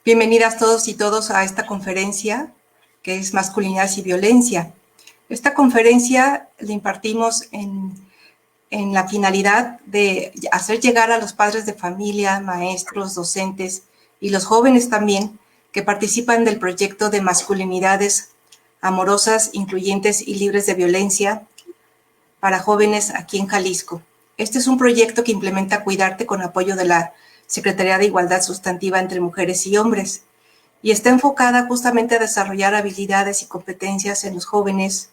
Bienvenidas todos y todos a esta conferencia que es Masculinidades y Violencia. Esta conferencia la impartimos en la finalidad de hacer llegar a los padres de familia, maestros, docentes y los jóvenes también que participan del proyecto de masculinidades amorosas, incluyentes y libres de violencia para jóvenes aquí en Jalisco. Este es un proyecto que implementa Cuidarte con apoyo de la Secretaría de Igualdad Sustantiva entre Mujeres y Hombres y está enfocada justamente a desarrollar habilidades y competencias en los jóvenes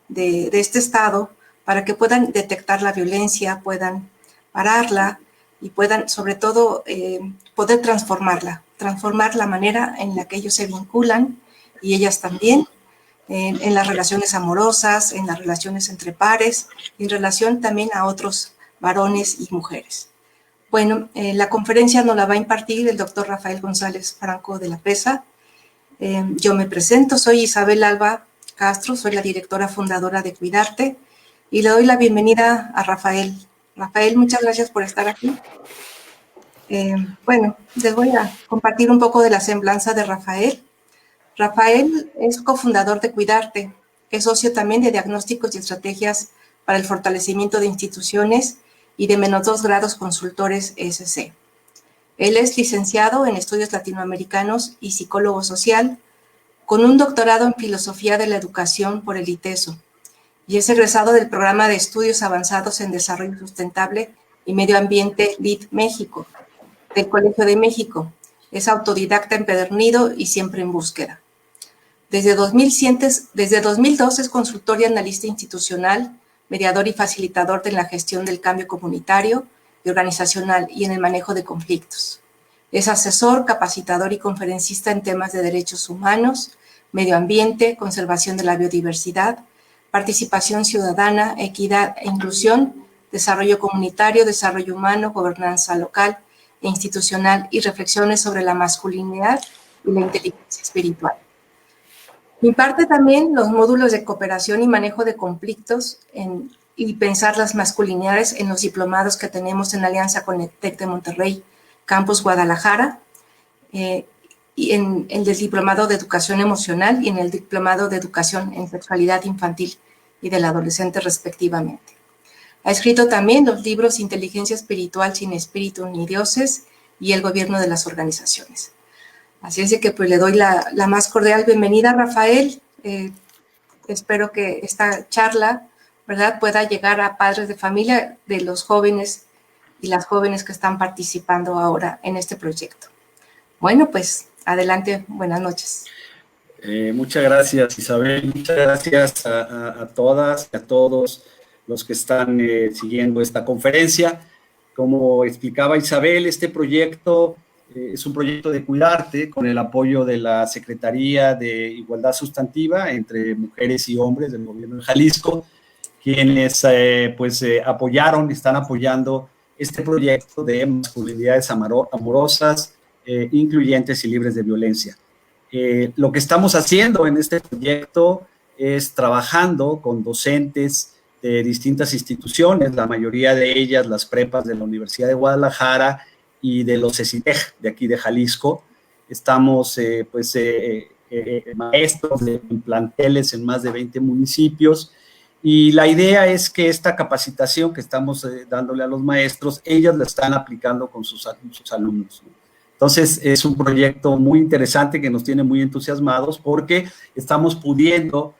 de este estado para que puedan detectar la violencia, puedan pararla y puedan, sobre todo, poder transformar la manera en la que ellos se vinculan y ellas también, en las relaciones amorosas, en las relaciones entre pares, en relación también a otros varones y mujeres. Bueno, la conferencia nos la va a impartir el doctor Rafael González Franco de la Pesa. Yo me presento, soy Isabel Alba Castro, soy la directora fundadora de Cuidarte y le doy la bienvenida a Rafael. Rafael, muchas gracias por estar aquí. Bueno, les voy a compartir un poco de la semblanza de Rafael. Rafael es cofundador de Cuidarte, es socio también de Diagnósticos y Estrategias para el Fortalecimiento de Instituciones y de -2 grados consultores ESC. Él es licenciado en Estudios Latinoamericanos y psicólogo social, con un doctorado en Filosofía de la Educación por el ITESO, y es egresado del Programa de Estudios Avanzados en Desarrollo Sustentable y Medio Ambiente LID México, del Colegio de México. Es autodidacta empedernido y siempre en búsqueda. Desde 2002 es consultor y analista institucional, mediador y facilitador de la gestión del cambio comunitario y organizacional y en el manejo de conflictos. Es asesor, capacitador y conferencista en temas de derechos humanos, medio ambiente, conservación de la biodiversidad, participación ciudadana, equidad e inclusión, desarrollo comunitario, desarrollo humano, gobernanza local e institucional y reflexiones sobre la masculinidad y la inteligencia espiritual. Imparte también los módulos de cooperación y manejo de conflictos y pensar las masculinidades en los diplomados que tenemos en alianza con el TEC de Monterrey, Campus Guadalajara, y en el diplomado de educación emocional y en el diplomado de educación en sexualidad infantil y del adolescente respectivamente. Ha escrito también los libros Inteligencia Espiritual sin Espíritu ni Dioses y El Gobierno de las Organizaciones. Así es de que pues le doy la más cordial bienvenida, Rafael. Espero que esta charla, ¿verdad?, pueda llegar a padres de familia de los jóvenes y las jóvenes que están participando ahora en este proyecto. Bueno, pues adelante, buenas noches. Muchas gracias, Isabel. Muchas gracias a todas y a todos los que están siguiendo esta conferencia. Como explicaba Isabel, este proyecto es un proyecto de Cuidarte con el apoyo de la Secretaría de Igualdad Sustantiva entre Mujeres y Hombres del Gobierno de Jalisco, quienes apoyaron, están apoyando este proyecto de masculinidades amorosas, incluyentes y libres de violencia. Lo que estamos haciendo en este proyecto es trabajando con docentes de distintas instituciones, la mayoría de ellas las prepas de la Universidad de Guadalajara y de los CECITEG de aquí de Jalisco. Estamos maestros en planteles en más de 20 municipios y la idea es que esta capacitación que estamos dándole a los maestros, ellos la están aplicando con sus alumnos, ¿no? Entonces, es un proyecto muy interesante que nos tiene muy entusiasmados porque estamos pudiendo,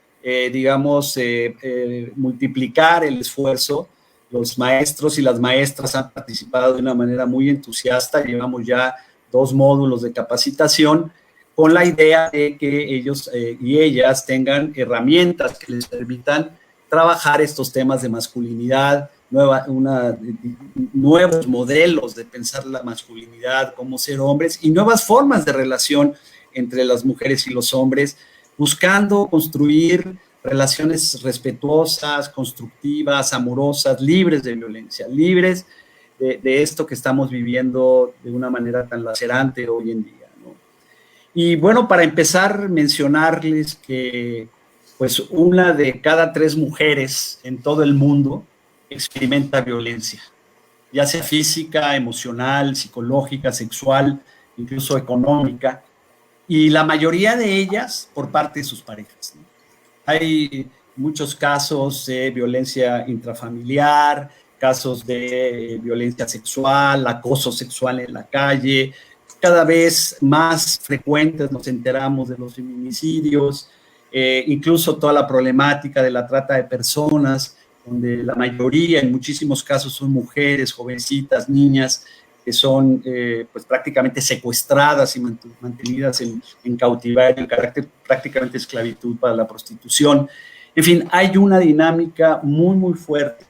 multiplicar el esfuerzo. Los maestros y las maestras han participado de una manera muy entusiasta. Llevamos ya 2 módulos de capacitación con la idea de que ellos y ellas tengan herramientas que les permitan trabajar estos temas de masculinidad, nuevos modelos de pensar la masculinidad, cómo ser hombres y nuevas formas de relación entre las mujeres y los hombres, buscando construir relaciones respetuosas, constructivas, amorosas, libres de violencia, libres de esto que estamos viviendo de una manera tan lacerante hoy en día, ¿no? Y bueno, para empezar, mencionarles que pues 1 de cada 3 mujeres en todo el mundo experimenta violencia, ya sea física, emocional, psicológica, sexual, incluso económica. y la mayoría de ellas por parte de sus parejas, ¿no? Hay muchos casos de violencia intrafamiliar, casos de violencia sexual, acoso sexual en la calle. Cada vez más frecuentes nos enteramos de los feminicidios, incluso toda la problemática de la trata de personas, donde la mayoría, en muchísimos casos, son mujeres, jovencitas, niñas, que son pues prácticamente secuestradas y mantenidas en cautiverio, en carácter prácticamente esclavitud para la prostitución. En fin, hay una dinámica muy, muy fuerte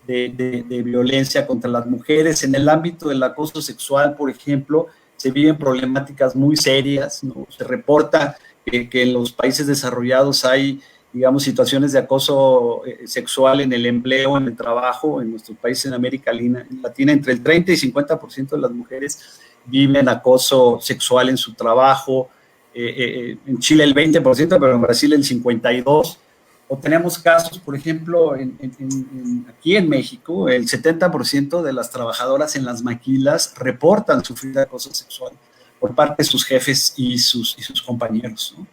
de violencia contra las mujeres. En el ámbito del acoso sexual, por ejemplo, se viven problemáticas muy serias, ¿no? Se reporta que en los países desarrollados hay, digamos, situaciones de acoso sexual en el empleo, en el trabajo. En nuestro país, en América Latina, entre el 30 y 50% de las mujeres viven acoso sexual en su trabajo. En Chile el 20%, pero en Brasil el 52%. O tenemos casos, por ejemplo, aquí en México, el 70% de las trabajadoras en las maquilas reportan sufrir acoso sexual por parte de sus jefes y sus compañeros, ¿no?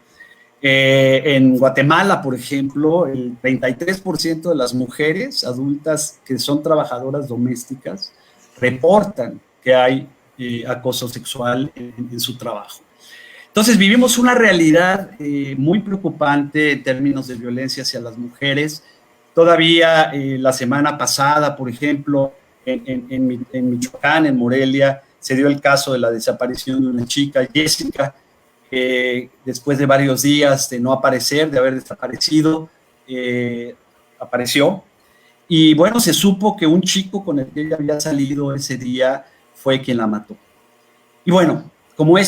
En Guatemala, por ejemplo, el 33% de las mujeres adultas que son trabajadoras domésticas reportan que hay acoso sexual en su trabajo. Entonces vivimos una realidad muy preocupante en términos de violencia hacia las mujeres. Todavía la semana pasada, por ejemplo, en Michoacán, en Morelia, se dio el caso de la desaparición de una chica, Jessica, después de varios días de no aparecer, de haber desaparecido, apareció. Y bueno, se supo que un chico con el que ella había salido ese día fue quien la mató. Y bueno, como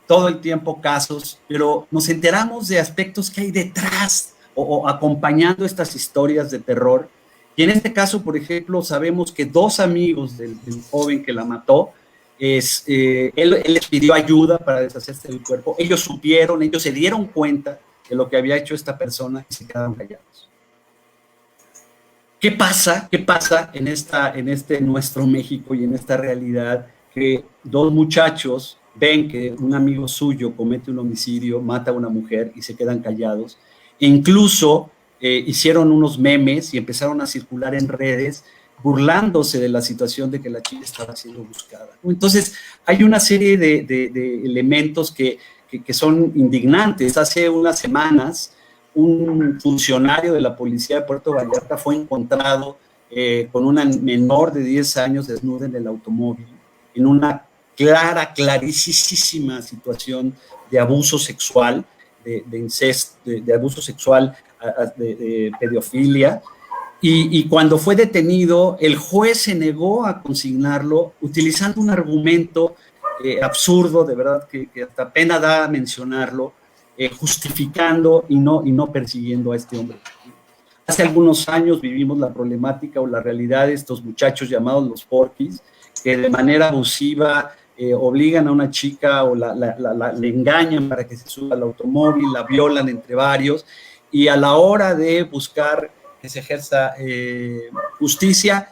todo el tiempo casos, pero nos enteramos de aspectos que hay detrás o acompañando estas historias de terror. Y en este caso, por ejemplo, sabemos que dos amigos del joven que la mató, él les pidió ayuda para deshacerse del cuerpo. Ellos supieron, ellos se dieron cuenta de lo que había hecho esta persona y se quedaron callados. ¿Qué pasa en nuestro México y en esta realidad? Que dos muchachos ven que un amigo suyo comete un homicidio, mata a una mujer y se quedan callados. E incluso hicieron unos memes y empezaron a circular en redes burlándose de la situación de que la chica estaba siendo buscada. Entonces, hay una serie de elementos que son indignantes. Hace unas semanas, un funcionario de la policía de Puerto Vallarta fue encontrado con una menor de 10 años desnuda en el automóvil, en una clarísima situación de abuso sexual, de incesto, de abuso sexual, de pedofilia. Y cuando fue detenido, el juez se negó a consignarlo utilizando un argumento absurdo, de verdad que hasta pena da mencionarlo, justificando y no persiguiendo a este hombre. Hace algunos años vivimos la problemática o la realidad de estos muchachos llamados los porquis, que de manera abusiva obligan a una chica o le engañan para que se suba al automóvil, la violan entre varios, y a la hora de buscar que se ejerza justicia,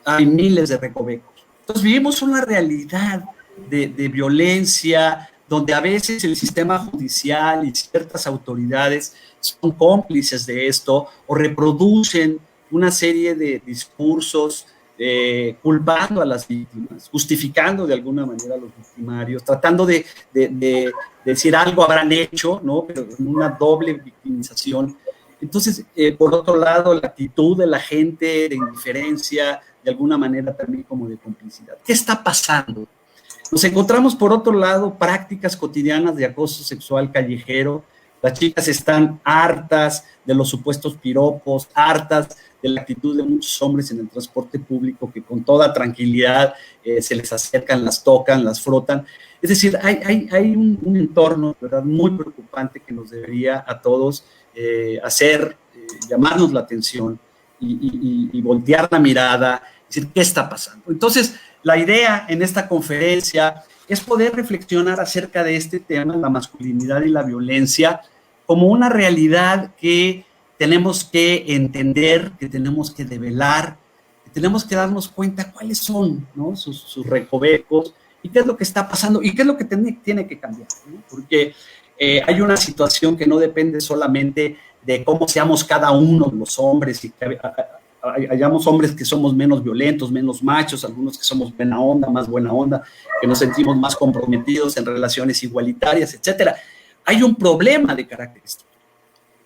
hay miles de recovecos. Entonces vivimos una realidad de violencia, donde a veces el sistema judicial y ciertas autoridades son cómplices de esto o reproducen una serie de discursos culpando a las víctimas, justificando de alguna manera a los victimarios, tratando de decir algo habrán hecho, ¿no? Pero en una doble victimización. Entonces, por otro lado, la actitud de la gente de indiferencia, de alguna manera también como de complicidad. ¿Qué está pasando? Nos encontramos, por otro lado, prácticas cotidianas de acoso sexual callejero. Las chicas están hartas de los supuestos piropos, hartas de la actitud de muchos hombres en el transporte público que con toda tranquilidad se les acercan, las tocan, las frotan. Es decir, hay un entorno, ¿verdad?, muy preocupante que nos debería a todos llamarnos la atención y voltear la mirada, decir, ¿qué está pasando? Entonces, la idea en esta conferencia es poder reflexionar acerca de este tema, la masculinidad y la violencia, como una realidad que tenemos que entender, que tenemos que develar, que tenemos que darnos cuenta cuáles son, ¿no?, sus recovecos y qué es lo que está pasando y qué es lo que tiene que cambiar, ¿no? Porque Hay una situación que no depende solamente de cómo seamos cada uno de los hombres y que hayamos hombres que somos menos violentos, menos machos, algunos que somos buena onda, más buena onda, que nos sentimos más comprometidos en relaciones igualitarias, etcétera. Hay un problema de carácter estructural.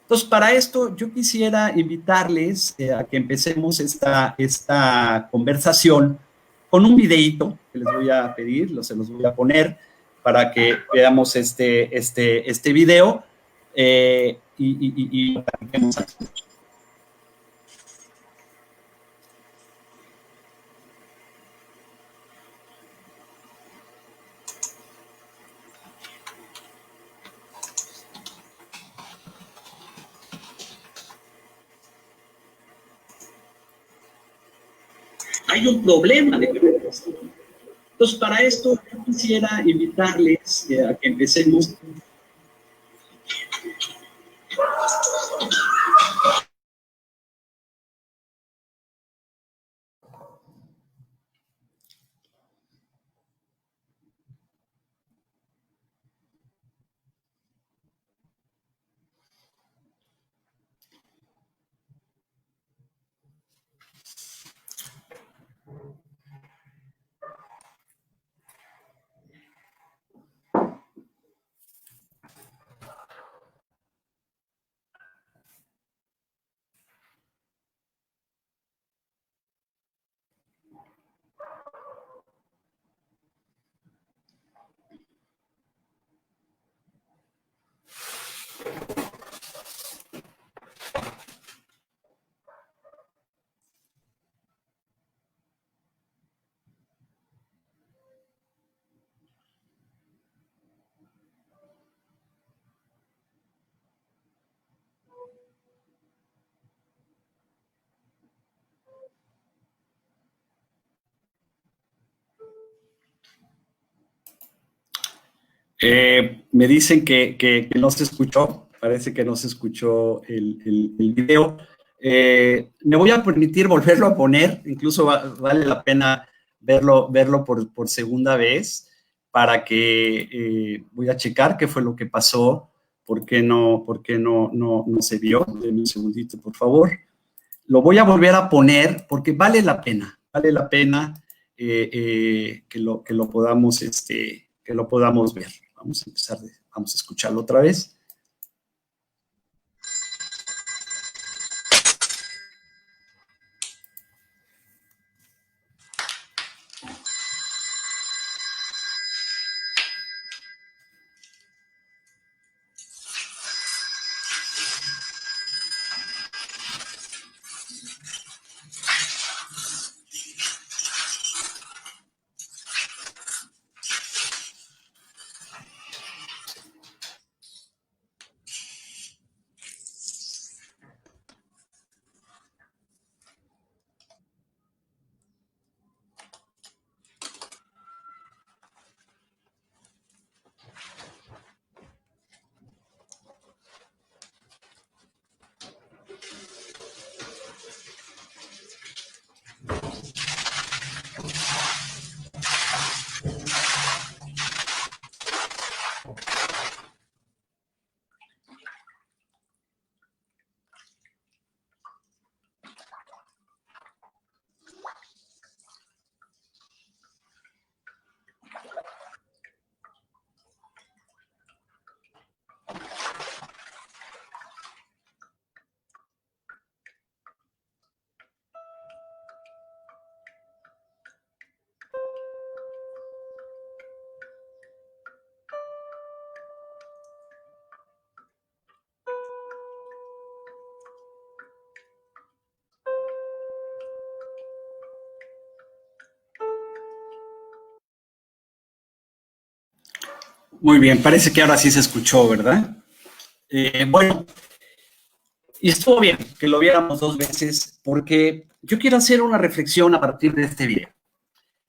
Entonces, para esto yo quisiera invitarles a que empecemos esta conversación con un videíto que les voy a pedir, se los voy a poner para que veamos este video y platiquemos. Hay un problema de carácter estructural. Entonces, para esto yo quisiera invitarles a que empecemos. Me dicen que no se escuchó, parece que no se escuchó el video. Me voy a permitir volverlo a poner, incluso vale la pena verlo por segunda vez para que voy a checar qué fue lo que pasó, por qué no se vio. Denme un segundito, por favor. Lo voy a volver a poner porque vale la pena que lo podamos ver. Vamos a empezar, vamos a escucharlo otra vez. Muy bien, parece que ahora sí se escuchó, ¿verdad? Bueno, y estuvo bien que lo viéramos dos veces porque yo quiero hacer una reflexión a partir de este video.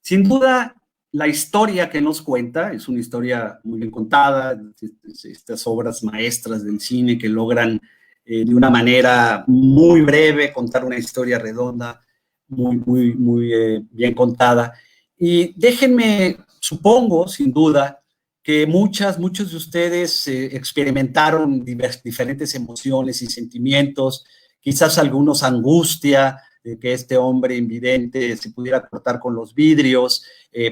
Sin duda, la historia que nos cuenta es una historia muy bien contada, estas obras maestras del cine que logran de una manera muy breve contar una historia redonda, muy bien contada. Y déjenme, supongo, sin duda, que muchos de ustedes experimentaron diferentes emociones y sentimientos, quizás algunos angustia de que este hombre invidente se pudiera cortar con los vidrios,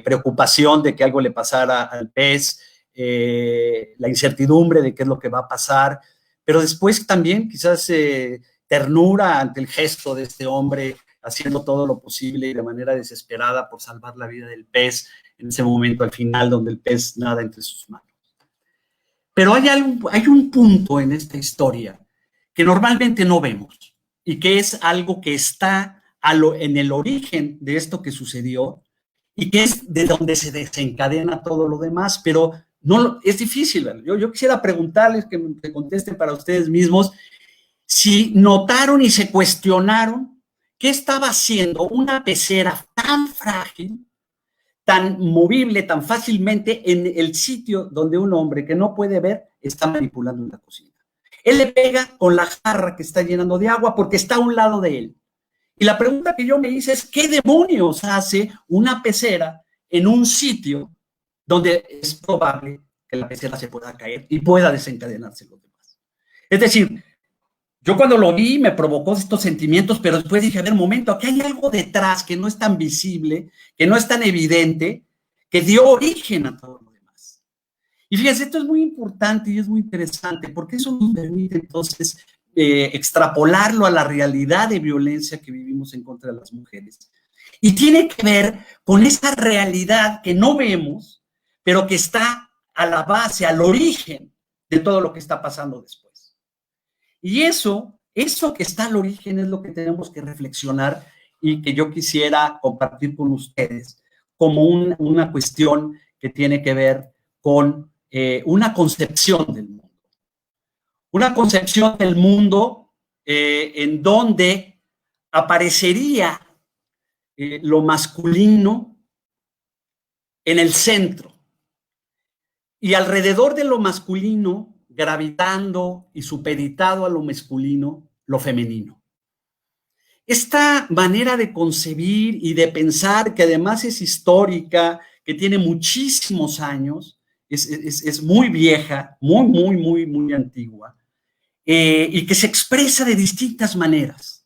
preocupación de que algo le pasara al pez, la incertidumbre de qué es lo que va a pasar, pero después también quizás ternura ante el gesto de este hombre haciendo todo lo posible y de manera desesperada por salvar la vida del pez en ese momento al final donde el pez nada entre sus manos. Pero hay un punto en esta historia que normalmente no vemos y que es algo que está en el origen de esto que sucedió y que es de donde se desencadena todo lo demás, pero no es difícil. Yo quisiera preguntarles que me contesten para ustedes mismos si notaron y se cuestionaron qué estaba haciendo una pecera tan frágil, tan movible, tan fácilmente en el sitio donde un hombre que no puede ver está manipulando en la cocina. Él le pega con la jarra que está llenando de agua porque está a un lado de él. Y la pregunta que yo me hice es, ¿qué demonios hace una pecera en un sitio donde es probable que la pecera se pueda caer y pueda desencadenarse los demás? Es decir, yo cuando lo vi me provocó estos sentimientos, pero después dije, a ver, un momento, aquí hay algo detrás que no es tan visible, que no es tan evidente, que dio origen a todo lo demás. Y fíjense, esto es muy importante y es muy interesante, porque eso nos permite entonces extrapolarlo a la realidad de violencia que vivimos en contra de las mujeres. Y tiene que ver con esa realidad que no vemos, pero que está a la base, al origen de todo lo que está pasando después. Y eso que está al origen es lo que tenemos que reflexionar y que yo quisiera compartir con ustedes como una cuestión que tiene que ver con una concepción del mundo. Una concepción del mundo en donde aparecería lo masculino en el centro y alrededor de lo masculino, gravitando y supeditado a lo masculino, lo femenino. Esta manera de concebir y de pensar, que además es histórica, que tiene muchísimos años, es muy vieja, muy antigua, y que se expresa de distintas maneras.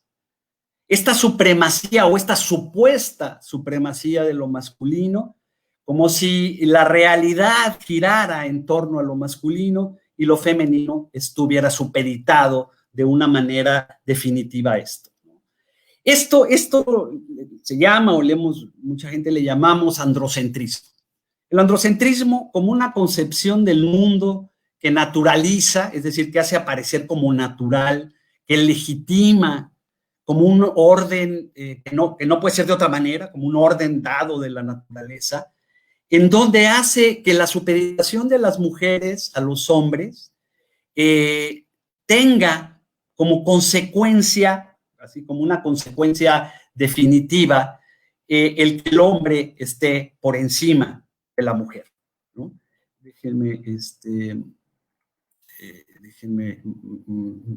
Esta supremacía o esta supuesta supremacía de lo masculino, como si la realidad girara en torno a lo masculino y lo femenino estuviera supeditado de una manera definitiva a esto. Esto se llama, mucha gente le llamamos androcentrismo. El androcentrismo como una concepción del mundo que naturaliza, es decir, que hace aparecer como natural, que legitima como un orden que no puede ser de otra manera, como un orden dado de la naturaleza, en donde hace que la supeditación de las mujeres a los hombres tenga como consecuencia, así como una consecuencia definitiva, el que el hombre esté por encima de la mujer, ¿no? Déjenme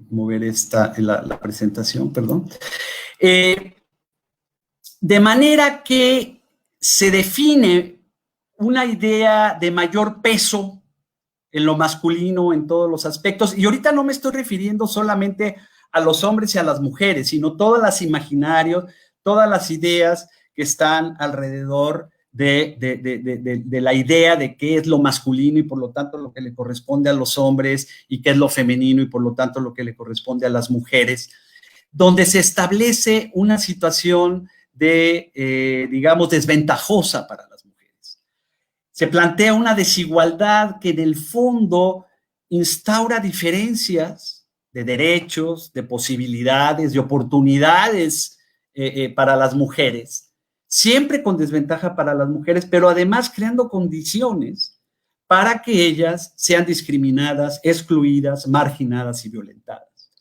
mover la presentación, perdón. De manera que se define una idea de mayor peso en lo masculino en todos los aspectos. Y ahorita no me estoy refiriendo solamente a los hombres y a las mujeres, sino todas las imaginarios, todas las ideas que están alrededor de la idea de qué es lo masculino y por lo tanto lo que le corresponde a los hombres y qué es lo femenino y por lo tanto lo que le corresponde a las mujeres, donde se establece una situación digamos, desventajosa para las mujeres. Se plantea una desigualdad que en el fondo instaura diferencias de derechos, de posibilidades, de oportunidades para las mujeres, siempre con desventaja para las mujeres, pero además creando condiciones para que ellas sean discriminadas, excluidas, marginadas y violentadas.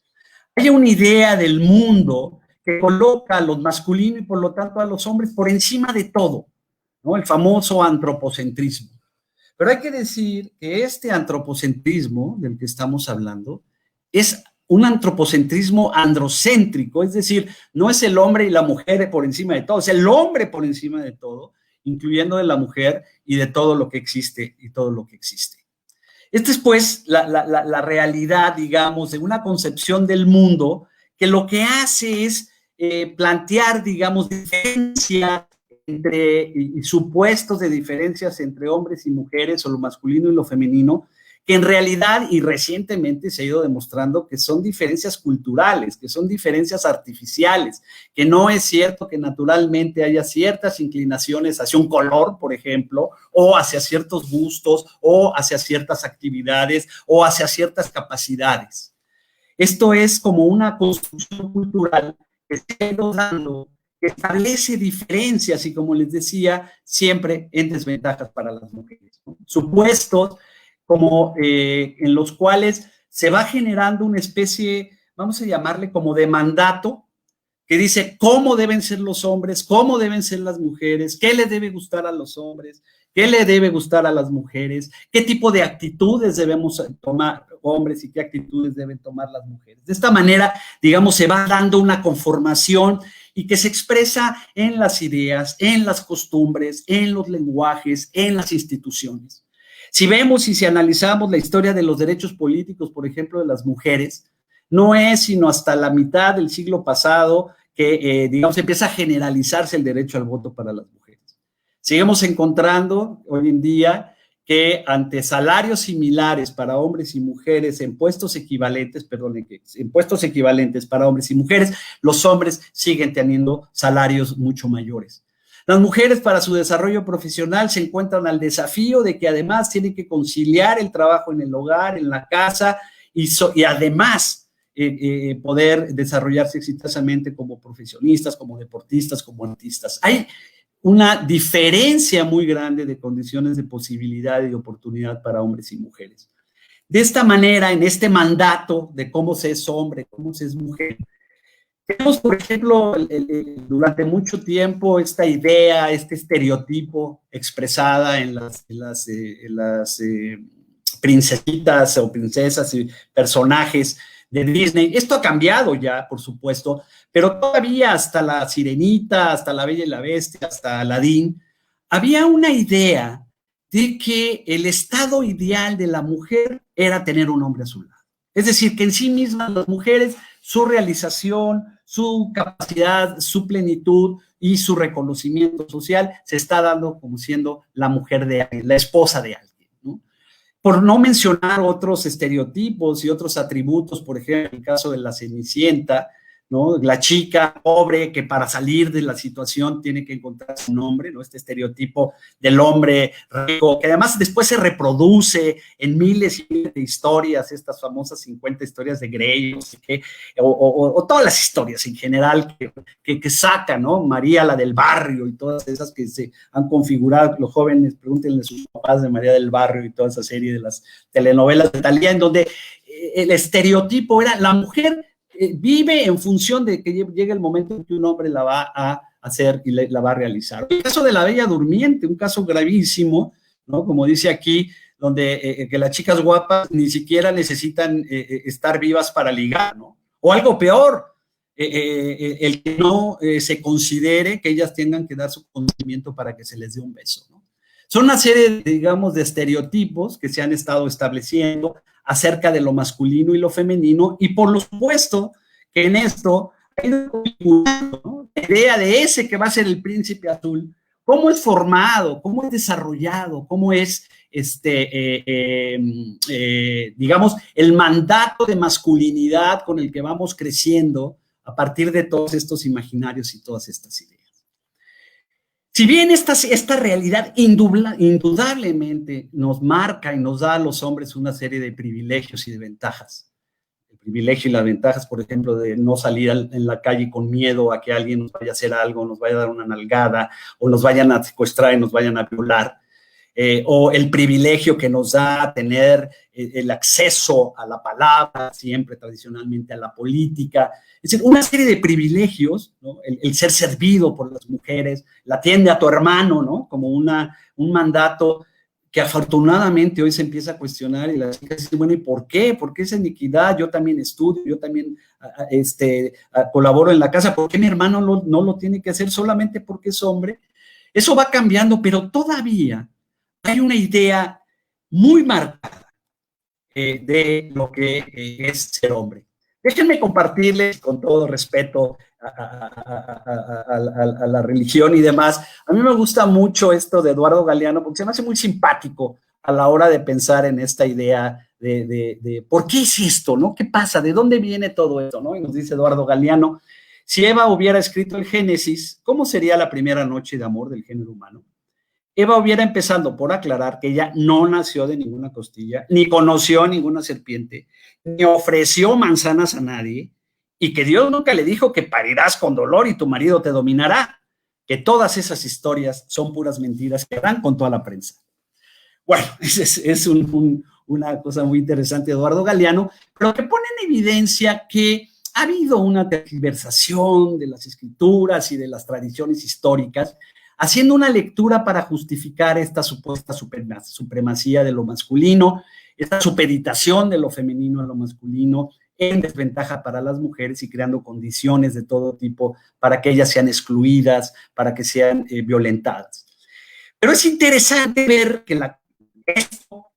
Hay una idea del mundo que coloca a los masculinos y por lo tanto a los hombres por encima de todo, ¿no? El famoso antropocentrismo. Pero hay que decir que este antropocentrismo del que estamos hablando es un antropocentrismo androcéntrico, es decir, no es el hombre y la mujer por encima de todo, es el hombre por encima de todo incluyendo de la mujer y de todo lo que existe y todo lo que existe. Esta es, pues, la realidad, digamos, de una concepción del mundo que lo que hace es plantear, digamos, diferencias y supuestos de diferencias entre hombres y mujeres, o lo masculino y lo femenino, que en realidad y recientemente se ha ido demostrando que son diferencias culturales, que son diferencias artificiales, que no es cierto que naturalmente haya ciertas inclinaciones hacia un color, por ejemplo, o hacia ciertos gustos, o hacia ciertas actividades, o hacia ciertas capacidades. Esto es como una construcción cultural que se ha ido dando, que establece diferencias y, como les decía, siempre en desventajas para las mujeres, ¿no? Supuestos como en los cuales se va generando una especie, vamos a llamarle como de mandato, que dice cómo deben ser los hombres, cómo deben ser las mujeres, qué le debe gustar a los hombres, qué le debe gustar a las mujeres, qué tipo de actitudes debemos tomar hombres y qué actitudes deben tomar las mujeres. De esta manera, digamos, se va dando una conformación y que se expresa en las ideas, en las costumbres, en los lenguajes, en las instituciones. Si vemos y si analizamos la historia de los derechos políticos, por ejemplo, de las mujeres, no es sino hasta la mitad del siglo pasado que, digamos, empieza a generalizarse el derecho al voto para las mujeres. Seguimos encontrando hoy en día que ante salarios similares para hombres y mujeres en puestos equivalentes, en puestos equivalentes para hombres y mujeres, los hombres siguen teniendo salarios mucho mayores. Las mujeres, para su desarrollo profesional, se encuentran al desafío de que además tienen que conciliar el trabajo en el hogar, en la casa, y además poder desarrollarse exitosamente como profesionistas, como deportistas, como artistas. Hay una diferencia muy grande de condiciones de posibilidad y de oportunidad para hombres y mujeres. De esta manera, en este mandato de cómo se es hombre, cómo se es mujer, tenemos, por ejemplo, durante mucho tiempo esta idea, este estereotipo expresada en las princesitas o princesas y personajes de Disney. Esto ha cambiado ya, por supuesto, pero todavía hasta la Sirenita, hasta la Bella y la Bestia, hasta Aladín, había una idea de que el estado ideal de la mujer era tener un hombre a su lado. Es decir, que en sí mismas las mujeres, su realización, su capacidad, su plenitud y su reconocimiento social se está dando como siendo la mujer de alguien, la esposa de alguien, ¿no? Por no mencionar otros estereotipos y otros atributos, por ejemplo, en el caso de la Cenicienta, ¿no? La chica pobre que para salir de la situación tiene que encontrar un hombre, ¿no? Este estereotipo del hombre rico, que además después se reproduce en miles y miles de historias, estas famosas 50 historias de Grey, no sé qué, o todas las historias en general que sacan, ¿no? María, la del barrio, y todas esas que se han configurado. Los jóvenes, pregúntenle a sus papás de María del Barrio y toda esa serie de las telenovelas de Thalía, en donde el estereotipo era la mujer vive en función de que llegue el momento en que un hombre la va a hacer y la va a realizar. El caso de la Bella Durmiente, un caso gravísimo, ¿no? Como dice aquí, donde que las chicas guapas ni siquiera necesitan estar vivas para ligar, ¿no? O algo peor, el que no se considere que ellas tengan que dar su consentimiento para que se les dé un beso, ¿no? Son una serie, digamos, de estereotipos que se han estado estableciendo acerca de lo masculino y lo femenino, y por lo supuesto que en esto hay una, ¿no? La idea de ese que va a ser el príncipe azul, cómo es formado, cómo es desarrollado, cómo es, digamos, el mandato de masculinidad con el que vamos creciendo a partir de todos estos imaginarios y todas estas ideas. Si bien esta realidad indudablemente nos marca y nos da a los hombres una serie de privilegios y de ventajas, el privilegio y las ventajas, por ejemplo, de no salir en la calle con miedo a que alguien nos vaya a hacer algo, nos vaya a dar una nalgada, o nos vayan a secuestrar y nos vayan a violar, o el privilegio que nos da tener el acceso a la palabra, siempre tradicionalmente a la política, es decir, una serie de privilegios, ¿no? El ser servido por las mujeres, la atiende a tu hermano, ¿no? Como un mandato que afortunadamente hoy se empieza a cuestionar y las chicas dicen, bueno, ¿y por qué? ¿Por qué esa iniquidad? Yo también estudio, yo también colaboro en la casa, ¿por qué mi hermano no lo tiene que hacer solamente porque es hombre? Eso va cambiando, pero todavía hay una idea muy marcada de lo que es ser hombre. Déjenme compartirles, con todo respeto a la religión y demás, a mí me gusta mucho esto de Eduardo Galeano, porque se me hace muy simpático a la hora de pensar en esta idea de ¿por qué es esto? ¿No? ¿Qué pasa? ¿De dónde viene todo esto? ¿No? Y nos dice Eduardo Galeano, si Eva hubiera escrito el Génesis, ¿cómo sería la primera noche de amor del género humano? Eva hubiera empezando por aclarar que ella no nació de ninguna costilla, ni conoció a ninguna serpiente, ni ofreció manzanas a nadie, y que Dios nunca le dijo que parirás con dolor y tu marido te dominará, que todas esas historias son puras mentiras que dan con toda la prensa. Bueno, es una cosa muy interesante, Eduardo Galeano, pero que pone en evidencia que ha habido una tergiversación de las escrituras y de las tradiciones históricas, haciendo una lectura para justificar esta supuesta supremacía de lo masculino, esta supeditación de lo femenino a lo masculino, en desventaja para las mujeres y creando condiciones de todo tipo para que ellas sean excluidas, para que sean violentadas. Pero es interesante ver que esto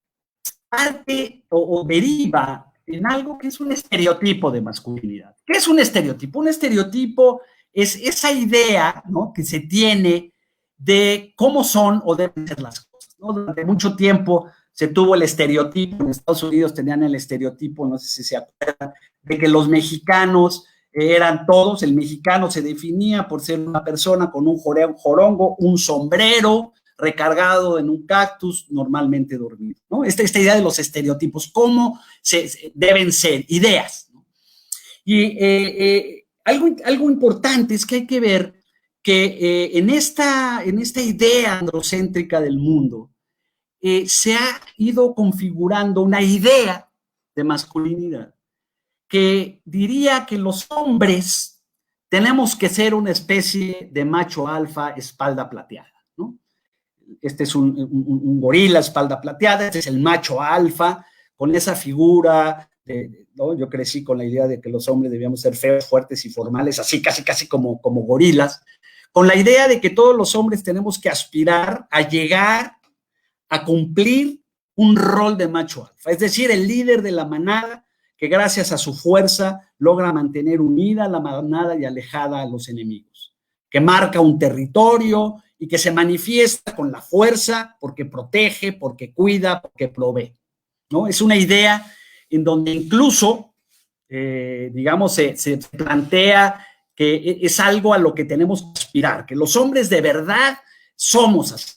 parte o deriva en algo que es un estereotipo de masculinidad. ¿Qué es un estereotipo? Un estereotipo es esa idea, ¿no?, que se tiene de cómo son o deben ser las cosas, ¿no? Durante mucho tiempo se tuvo el estereotipo, en Estados Unidos tenían el estereotipo, no sé si se acuerdan, de que los mexicanos eran todos, el mexicano se definía por ser una persona con un jorongo, un sombrero, recargado en un cactus, normalmente dormido, ¿no? Esta idea de los estereotipos, cómo deben ser, ideas, ¿no? Y algo importante es que hay que ver que en esta idea androcéntrica del mundo se ha ido configurando una idea de masculinidad que diría que los hombres tenemos que ser una especie de macho alfa espalda plateada, ¿no? Este es un gorila espalda plateada, este es el macho alfa, con esa figura, ¿no? Yo crecí con la idea de que los hombres debíamos ser feos, fuertes y formales, así casi como gorilas, con la idea de que todos los hombres tenemos que aspirar a llegar a cumplir un rol de macho alfa, es decir, el líder de la manada que gracias a su fuerza logra mantener unida la manada y alejada a los enemigos, que marca un territorio y que se manifiesta con la fuerza porque protege, porque cuida, porque provee, ¿no? Es una idea en donde incluso, digamos, se plantea que es algo a lo que tenemos que aspirar, que los hombres de verdad somos así.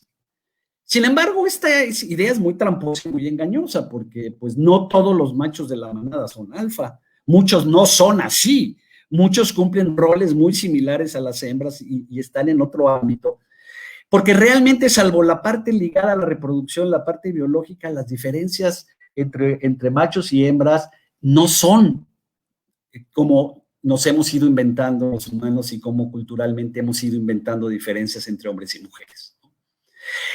Sin embargo, esta idea es muy tramposa y muy engañosa, porque pues no todos los machos de la manada son alfa, muchos no son así, muchos cumplen roles muy similares a las hembras y están en otro ámbito, porque realmente, salvo la parte ligada a la reproducción, la parte biológica, las diferencias entre machos y hembras no son como nos hemos ido inventando los humanos y como culturalmente hemos ido inventando diferencias entre hombres y mujeres.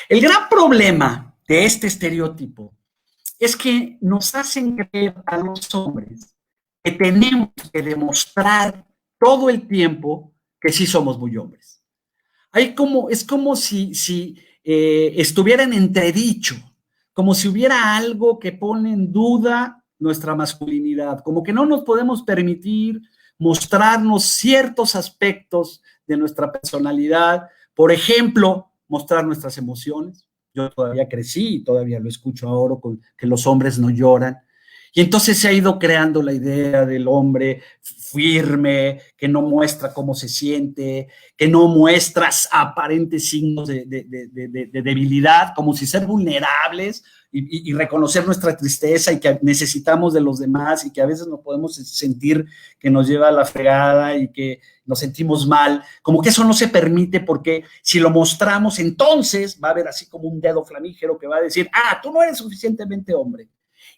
El gran problema de este estereotipo es que nos hacen creer a los hombres que tenemos que demostrar todo el tiempo que sí somos muy hombres. Es como si estuviera en entredicho, como si hubiera algo que pone en duda nuestra masculinidad, como que no nos podemos permitir mostrarnos ciertos aspectos de nuestra personalidad, por ejemplo, mostrar nuestras emociones. Yo todavía crecí y todavía lo escucho ahora con que los hombres no lloran. Y entonces se ha ido creando la idea del hombre firme, que no muestra cómo se siente, que no muestra aparentes signos de debilidad, como si ser vulnerables y reconocer nuestra tristeza y que necesitamos de los demás y que a veces nos podemos sentir que nos lleva a la fregada y que nos sentimos mal, como que eso no se permite porque si lo mostramos entonces va a haber así como un dedo flamígero que va a decir, tú no eres suficientemente hombre.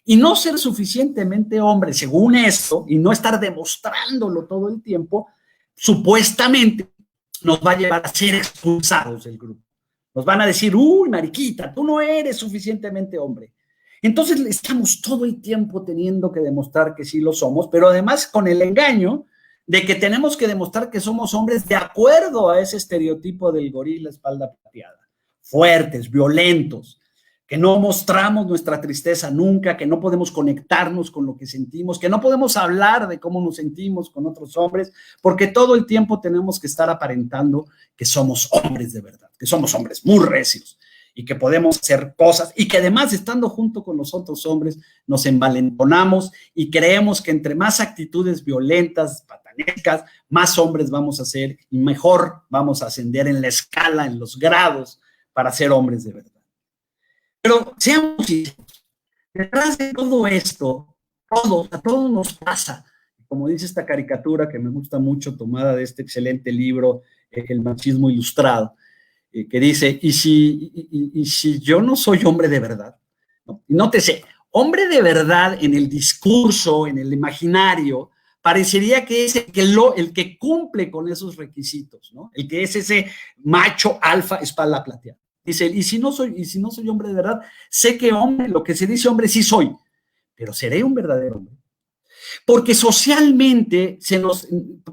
Y no ser suficientemente hombre, según esto, y no estar demostrándolo todo el tiempo, supuestamente nos va a llevar a ser expulsados del grupo. Nos van a decir, uy, mariquita, tú no eres suficientemente hombre. Entonces estamos todo el tiempo teniendo que demostrar que sí lo somos, pero además con el engaño de que tenemos que demostrar que somos hombres de acuerdo a ese estereotipo del gorila espalda plateada, fuertes, violentos, que no mostramos nuestra tristeza nunca, que no podemos conectarnos con lo que sentimos, que no podemos hablar de cómo nos sentimos con otros hombres, porque todo el tiempo tenemos que estar aparentando que somos hombres de verdad, que somos hombres muy recios y que podemos hacer cosas y que además estando junto con los otros hombres nos envalentonamos y creemos que entre más actitudes violentas, patanescas, más hombres vamos a ser y mejor vamos a ascender en la escala, en los grados para ser hombres de verdad. Pero seamos sinceros, detrás de todo esto, a todos nos pasa, como dice esta caricatura que me gusta mucho, tomada de este excelente libro, El machismo ilustrado, que dice, ¿y si yo no soy hombre de verdad? ¿No? Nótese, hombre de verdad en el discurso, en el imaginario, parecería que es el que cumple con esos requisitos, ¿no? El que es ese macho alfa espalda plateada. Dice, y si no soy hombre de verdad, sé que hombre, lo que se dice hombre sí soy, pero seré un verdadero hombre. Porque socialmente nos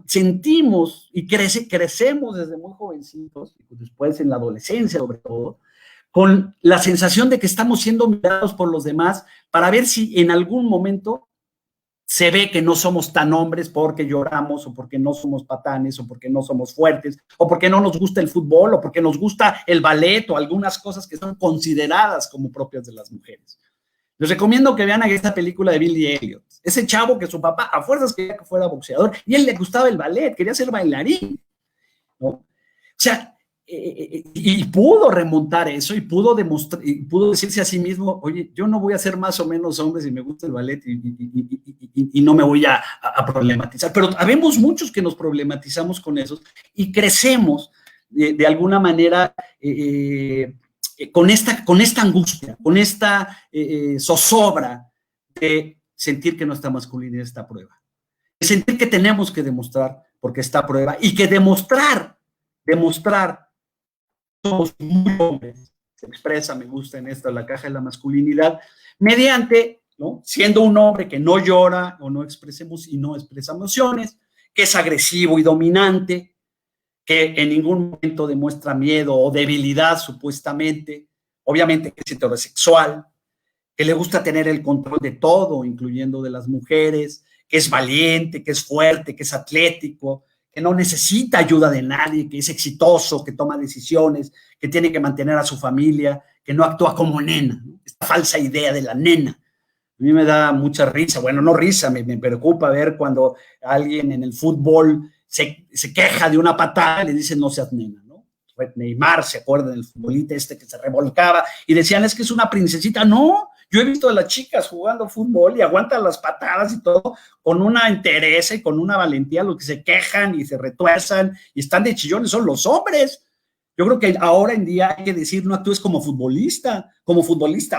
sentimos y crecemos desde muy jovencitos, después en la adolescencia sobre todo, con la sensación de que estamos siendo mirados por los demás para ver si en algún momento se ve que no somos tan hombres porque lloramos o porque no somos patanes o porque no somos fuertes o porque no nos gusta el fútbol o porque nos gusta el ballet o algunas cosas que son consideradas como propias de las mujeres. Les recomiendo que vean esta película de Billy Elliot. Ese chavo que su papá a fuerzas quería que fuera boxeador y a él le gustaba el ballet, quería ser bailarín, ¿no? O sea, y pudo remontar eso y pudo demostrar, y pudo decirse a sí mismo, oye, yo no voy a ser más o menos hombre si me gusta el ballet y no me voy a problematizar. Pero habemos muchos que nos problematizamos con eso y crecemos de alguna manera con esta angustia, con esta zozobra de sentir que nuestra masculinidad está a prueba, de sentir que tenemos que demostrar porque está a prueba y que demostrar somos muy hombres, se expresa, me gusta en esta, la caja de la masculinidad, mediante, ¿no? Siendo un hombre que no llora o no expresemos y no expresa emociones, que es agresivo y dominante, que en ningún momento demuestra miedo o debilidad supuestamente, obviamente que es heterosexual, que le gusta tener el control de todo, incluyendo de las mujeres, que es valiente, que es fuerte, que es atlético, que no necesita ayuda de nadie, que es exitoso, que toma decisiones, que tiene que mantener a su familia, que no actúa como nena, ¿no? Esta falsa idea de la nena. A mí me da mucha risa, bueno, no risa, me preocupa ver cuando alguien en el fútbol se queja de una patada y le dicen no seas nena, ¿no? Neymar, ¿se acuerdan del futbolista este que se revolcaba? Y decían, es que es una princesita. No, yo he visto a las chicas jugando fútbol y aguantan las patadas y todo con una entereza y con una valentía. Los que se quejan y se retuerzan y están de chillones son los hombres. Yo creo que ahora en día hay que decir, no actúes como futbolista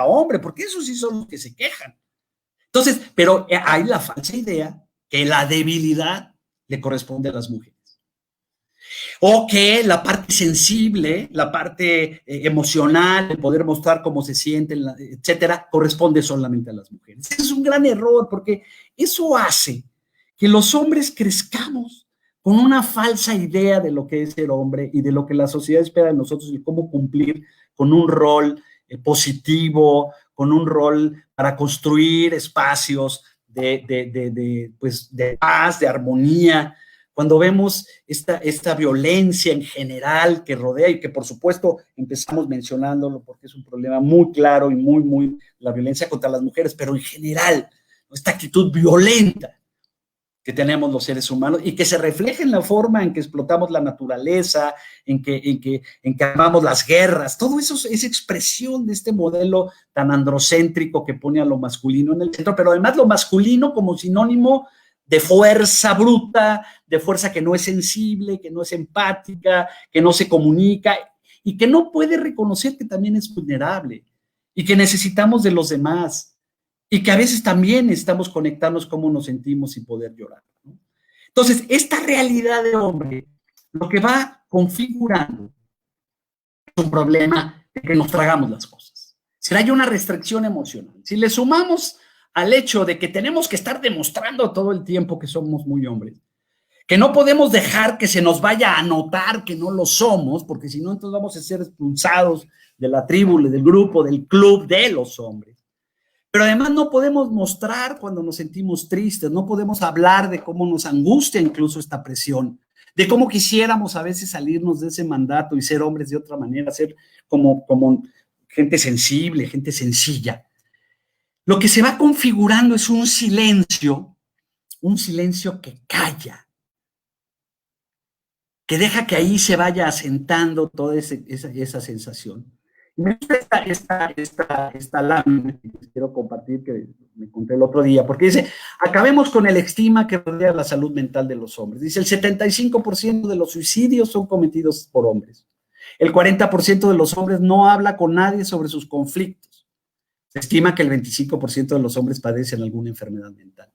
hombre, porque esos sí son los que se quejan. Entonces, pero hay la falsa idea que la debilidad le corresponde a las mujeres. O que la parte sensible, la parte emocional, el poder mostrar cómo se sienten, etcétera, corresponde solamente a las mujeres. Ese es un gran error porque eso hace que los hombres crezcamos con una falsa idea de lo que es ser hombre y de lo que la sociedad espera de nosotros y cómo cumplir con un rol positivo, con un rol para construir espacios pues, de paz, de armonía. Cuando vemos esta violencia en general que rodea y que por supuesto empezamos mencionándolo porque es un problema muy claro y muy la violencia contra las mujeres, pero en general, esta actitud violenta que tenemos los seres humanos y que se refleja en la forma en que explotamos la naturaleza, en que armamos las guerras, todo eso es expresión de este modelo tan androcéntrico que pone a lo masculino en el centro, pero además lo masculino como sinónimo de fuerza bruta, de fuerza que no es sensible, que no es empática, que no se comunica y que no puede reconocer que también es vulnerable y que necesitamos de los demás y que a veces también necesitamos conectarnos cómo nos sentimos y poder llorar, ¿no? Entonces, esta realidad de hombre, lo que va configurando es un problema de que nos tragamos las cosas. Si hay una restricción emocional, si le sumamos al hecho de que tenemos que estar demostrando todo el tiempo que somos muy hombres, que no podemos dejar que se nos vaya a notar que no lo somos, porque si no, entonces vamos a ser expulsados de la tribu, del grupo, del club de los hombres. Pero además no podemos mostrar cuando nos sentimos tristes, no podemos hablar de cómo nos angustia incluso esta presión, de cómo quisiéramos a veces salirnos de ese mandato y ser hombres de otra manera, ser como gente sensible, gente sencilla. Lo que se va configurando es un silencio que calla, que deja que ahí se vaya asentando toda esa sensación. Y me gusta esta lámina que les quiero compartir, que me encontré el otro día, porque dice, acabemos con el estigma que rodea la salud mental de los hombres. Dice, el 75% de los suicidios son cometidos por hombres. El 40% de los hombres no habla con nadie sobre sus conflictos. Se estima que el 25% de los hombres padecen alguna enfermedad mental.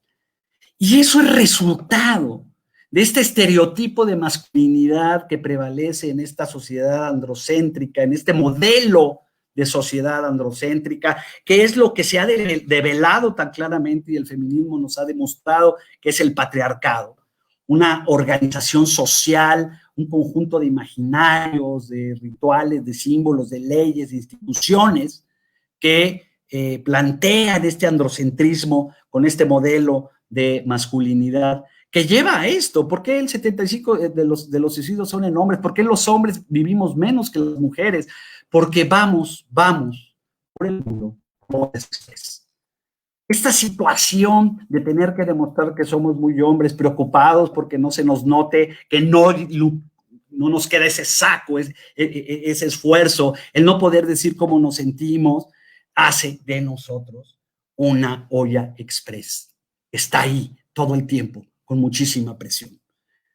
Y eso es resultado de este estereotipo de masculinidad que prevalece en esta sociedad androcéntrica, en este modelo de sociedad androcéntrica, que es lo que se ha develado tan claramente y el feminismo nos ha demostrado que es el patriarcado, una organización social, un conjunto de imaginarios, de rituales, de símbolos, de leyes, de instituciones que plantean este androcentrismo con este modelo de masculinidad que lleva a esto. ¿Por qué el 75% de los suicidios son en hombres? ¿Por qué los hombres vivimos menos que las mujeres? Porque vamos por el mundo como estrés. Esta situación de tener que demostrar que somos muy hombres, preocupados porque no se nos note, que no nos queda ese saco, ese esfuerzo, el no poder decir cómo nos sentimos, hace de nosotros una olla express. Está ahí todo el tiempo, con muchísima presión.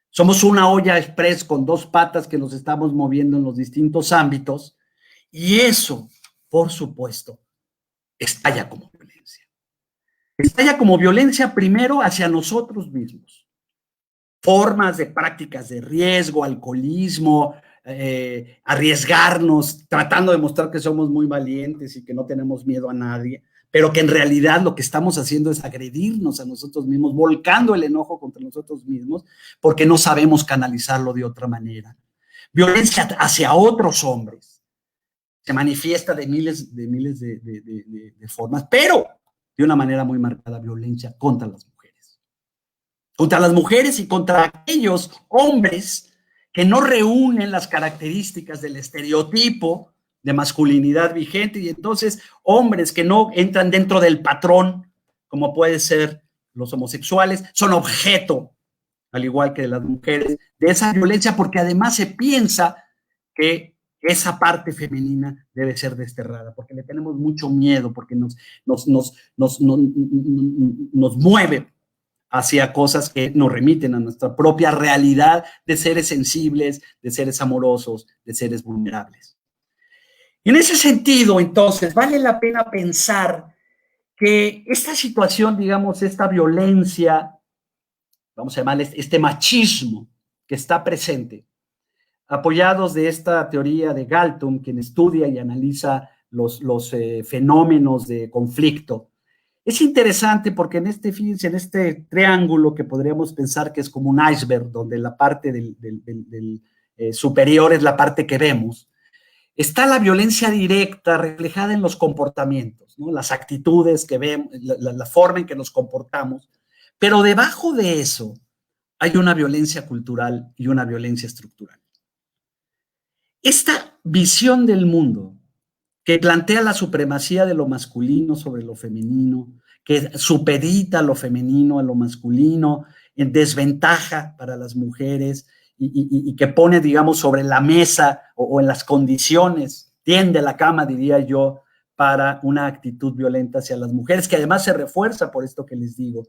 Somos una olla express con dos patas que nos estamos moviendo en los distintos ámbitos, y eso, por supuesto, estalla como violencia. Estalla como violencia primero hacia nosotros mismos. Formas de prácticas de riesgo, alcoholismo, arriesgarnos, tratando de mostrar que somos muy valientes y que no tenemos miedo a nadie, pero que en realidad lo que estamos haciendo es agredirnos a nosotros mismos, volcando el enojo contra nosotros mismos, porque no sabemos canalizarlo de otra manera. Violencia hacia otros hombres. Se manifiesta de miles de formas, pero de una manera muy marcada, violencia contra las mujeres. Contra las mujeres y contra aquellos hombres que no reúnen las características del estereotipo de masculinidad vigente, y entonces hombres que no entran dentro del patrón, como puede ser los homosexuales, son objeto, al igual que las mujeres, de esa violencia, porque además se piensa que esa parte femenina debe ser desterrada, porque le tenemos mucho miedo, porque nos mueve hacia cosas que nos remiten a nuestra propia realidad de seres sensibles, de seres amorosos, de seres vulnerables. Y en ese sentido, entonces, vale la pena pensar que esta situación, digamos, esta violencia, vamos a llamarle este machismo que está presente, apoyados de esta teoría de Galtung, quien estudia y analiza los fenómenos de conflicto. Es interesante porque fíjense, en este triángulo que podríamos pensar que es como un iceberg, donde la parte del superior es la parte que vemos, está la violencia directa reflejada en los comportamientos, ¿no? Las actitudes que vemos, la forma en que nos comportamos, pero debajo de eso hay una violencia cultural y una violencia estructural. Esta visión del mundo que plantea la supremacía de lo masculino sobre lo femenino, que supedita lo femenino a lo masculino, en desventaja para las mujeres y que pone, digamos, sobre la mesa o en las condiciones, tiende la cama, diría yo, para una actitud violenta hacia las mujeres, que además se refuerza por esto que les digo.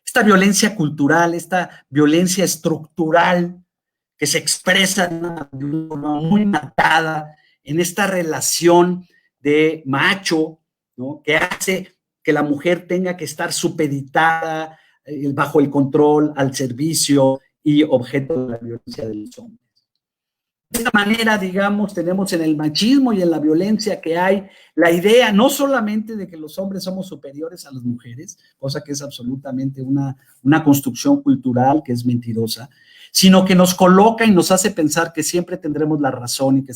Esta violencia cultural, esta violencia estructural que se expresa de una forma muy marcada en esta relación de macho, ¿no? Que hace que la mujer tenga que estar supeditada bajo el control, al servicio y objeto de la violencia de los hombres. De esta manera, digamos, tenemos en el machismo y en la violencia que hay la idea no solamente de que los hombres somos superiores a las mujeres, cosa que es absolutamente una construcción cultural que es mentirosa, sino que nos coloca y nos hace pensar que siempre tendremos la razón y que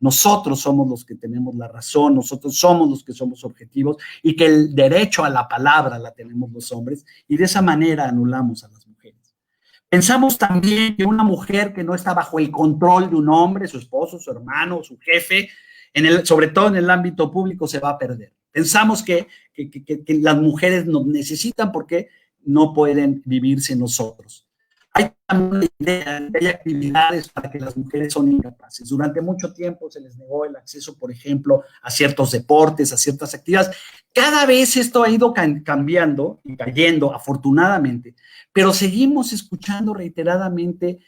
nosotros somos los que tenemos la razón, nosotros somos los que somos objetivos y que el derecho a la palabra la tenemos los hombres y de esa manera anulamos a las mujeres. Pensamos también que una mujer que no está bajo el control de un hombre, su esposo, su hermano, su jefe, sobre todo en el ámbito público, se va a perder. Pensamos que las mujeres nos necesitan porque no pueden vivir sin nosotros. Hay también una idea de que hay actividades para que las mujeres son incapaces. Durante mucho tiempo se les negó el acceso, por ejemplo, a ciertos deportes, a ciertas actividades. Cada vez esto ha ido cambiando y cayendo, afortunadamente, pero seguimos escuchando reiteradamente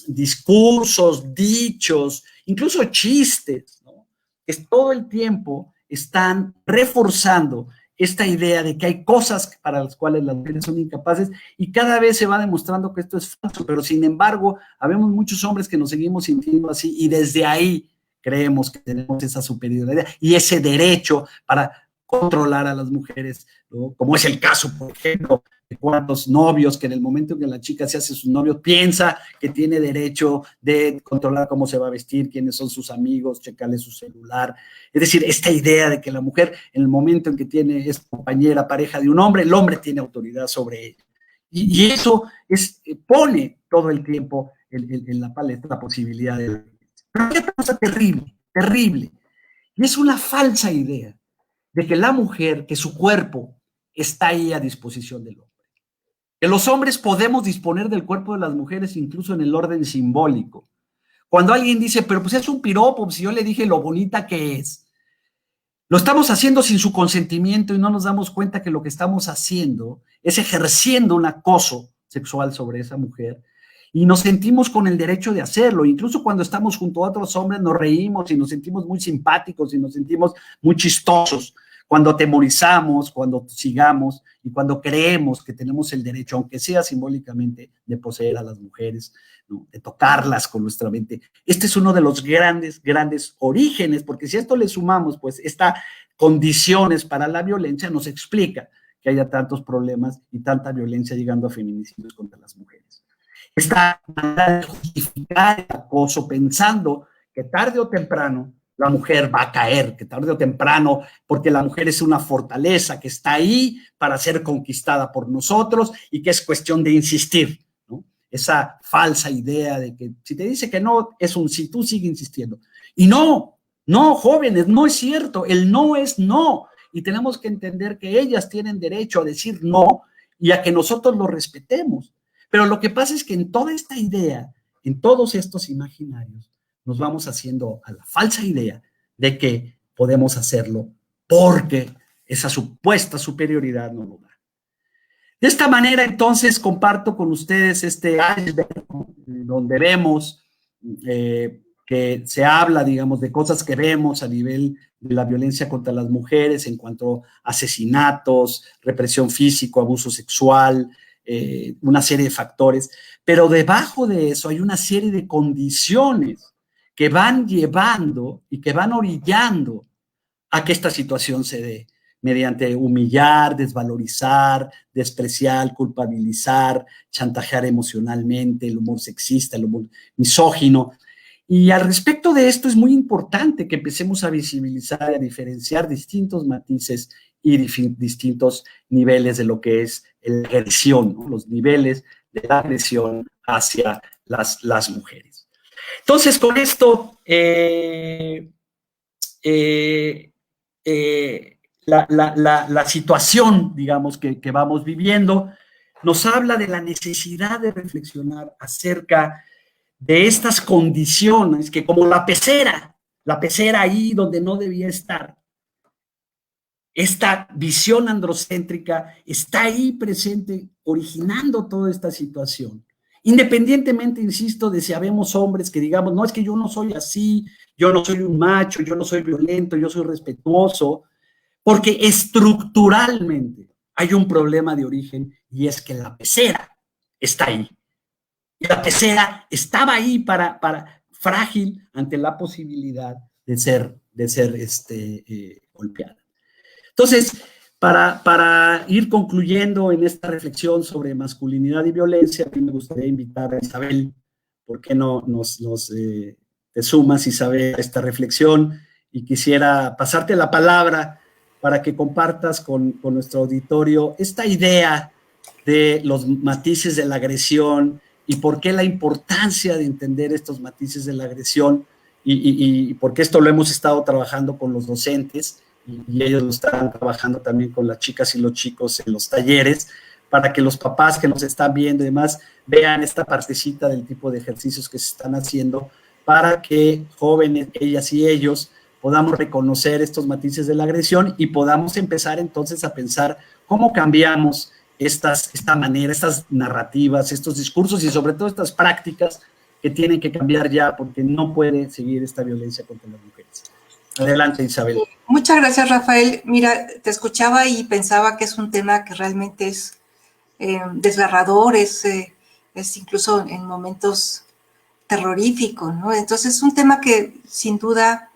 discursos, dichos, incluso chistes, ¿no? Que todo el tiempo están reforzando esta idea de que hay cosas para las cuales las mujeres son incapaces y cada vez se va demostrando que esto es falso, pero sin embargo, habemos muchos hombres que nos seguimos sintiendo así y desde ahí creemos que tenemos esa superioridad y ese derecho para controlar a las mujeres, ¿no? Como es el caso, por ejemplo, de cuántos novios que en el momento en que la chica se hace sus novios piensa que tiene derecho de controlar cómo se va a vestir, quiénes son sus amigos, checarle su celular. Es decir, esta idea de que la mujer en el momento en que es compañera, pareja de un hombre, el hombre tiene autoridad sobre ella. Y eso pone todo el tiempo en la palestra la posibilidad de... Pero hay otra cosa terrible, terrible, y es una falsa idea de que la mujer, que su cuerpo está ahí a disposición del hombre. Que los hombres podemos disponer del cuerpo de las mujeres incluso en el orden simbólico. Cuando alguien dice, pero pues es un piropo, si yo le dije lo bonita que es, lo estamos haciendo sin su consentimiento y no nos damos cuenta que lo que estamos haciendo es ejerciendo un acoso sexual sobre esa mujer y nos sentimos con el derecho de hacerlo. Incluso cuando estamos junto a otros hombres nos reímos y nos sentimos muy simpáticos y nos sentimos muy chistosos. Cuando atemorizamos, cuando sigamos y cuando creemos que tenemos el derecho, aunque sea simbólicamente, de poseer a las mujeres, ¿no? De tocarlas con nuestra mente. Este es uno de los grandes, grandes orígenes, porque si a esto le sumamos, pues, estas condiciones para la violencia, nos explica que haya tantos problemas y tanta violencia llegando a feminicidios contra las mujeres. Esta manera de justificar el acoso pensando que tarde o temprano la mujer va a caer, que tarde o temprano, porque la mujer es una fortaleza que está ahí para ser conquistada por nosotros y que es cuestión de insistir, ¿no? Esa falsa idea de que si te dice que no, es un sí, tú sigue insistiendo. Y no, jóvenes, no es cierto, el no es no. Y tenemos que entender que ellas tienen derecho a decir no y a que nosotros lo respetemos. Pero lo que pasa es que en toda esta idea, en todos estos imaginarios, nos vamos haciendo a la falsa idea de que podemos hacerlo porque esa supuesta superioridad no lo da. De esta manera, entonces, comparto con ustedes este iceberg donde vemos que se habla, digamos, de cosas que vemos a nivel de la violencia contra las mujeres en cuanto a asesinatos, represión física, abuso sexual, una serie de factores, pero debajo de eso hay una serie de condiciones que van llevando y que van orillando a que esta situación se dé, mediante humillar, desvalorizar, despreciar, culpabilizar, chantajear emocionalmente, el humor sexista, el humor misógino. Y al respecto de esto es muy importante que empecemos a visibilizar y a diferenciar distintos matices y distintos niveles de lo que es la agresión, ¿no? Los niveles de la agresión hacia las mujeres. Entonces, con esto, la situación, digamos, que vamos viviendo, nos habla de la necesidad de reflexionar acerca de estas condiciones que, como la pecera ahí donde no debía estar, esta visión androcéntrica está ahí presente, originando toda esta situación. Independientemente, insisto, de si habemos hombres que digamos, no, es que yo no soy así, yo no soy un macho, yo no soy violento, yo soy respetuoso, porque estructuralmente hay un problema de origen y es que la pecera está ahí. Y la pecera estaba ahí frágil ante la posibilidad de ser golpeada. Entonces, para ir concluyendo en esta reflexión sobre masculinidad y violencia, a mí me gustaría invitar a Isabel, ¿por qué no te sumas, Isabel, a esta reflexión? Y quisiera pasarte la palabra para que compartas con nuestro auditorio esta idea de los matices de la agresión y por qué la importancia de entender estos matices de la agresión y porque esto lo hemos estado trabajando con los docentes y ellos lo están trabajando también con las chicas y los chicos en los talleres, para que los papás que nos están viendo y demás vean esta partecita del tipo de ejercicios que se están haciendo para que jóvenes, ellas y ellos, podamos reconocer estos matices de la agresión y podamos empezar entonces a pensar cómo cambiamos esta manera, estas narrativas, estos discursos y sobre todo estas prácticas que tienen que cambiar ya porque no puede seguir esta violencia contra las mujeres. Adelante, Isabel. Muchas gracias, Rafael. Mira, te escuchaba y pensaba que es un tema que realmente es desgarrador, es incluso en momentos terrorífico, ¿no? Entonces es un tema que sin duda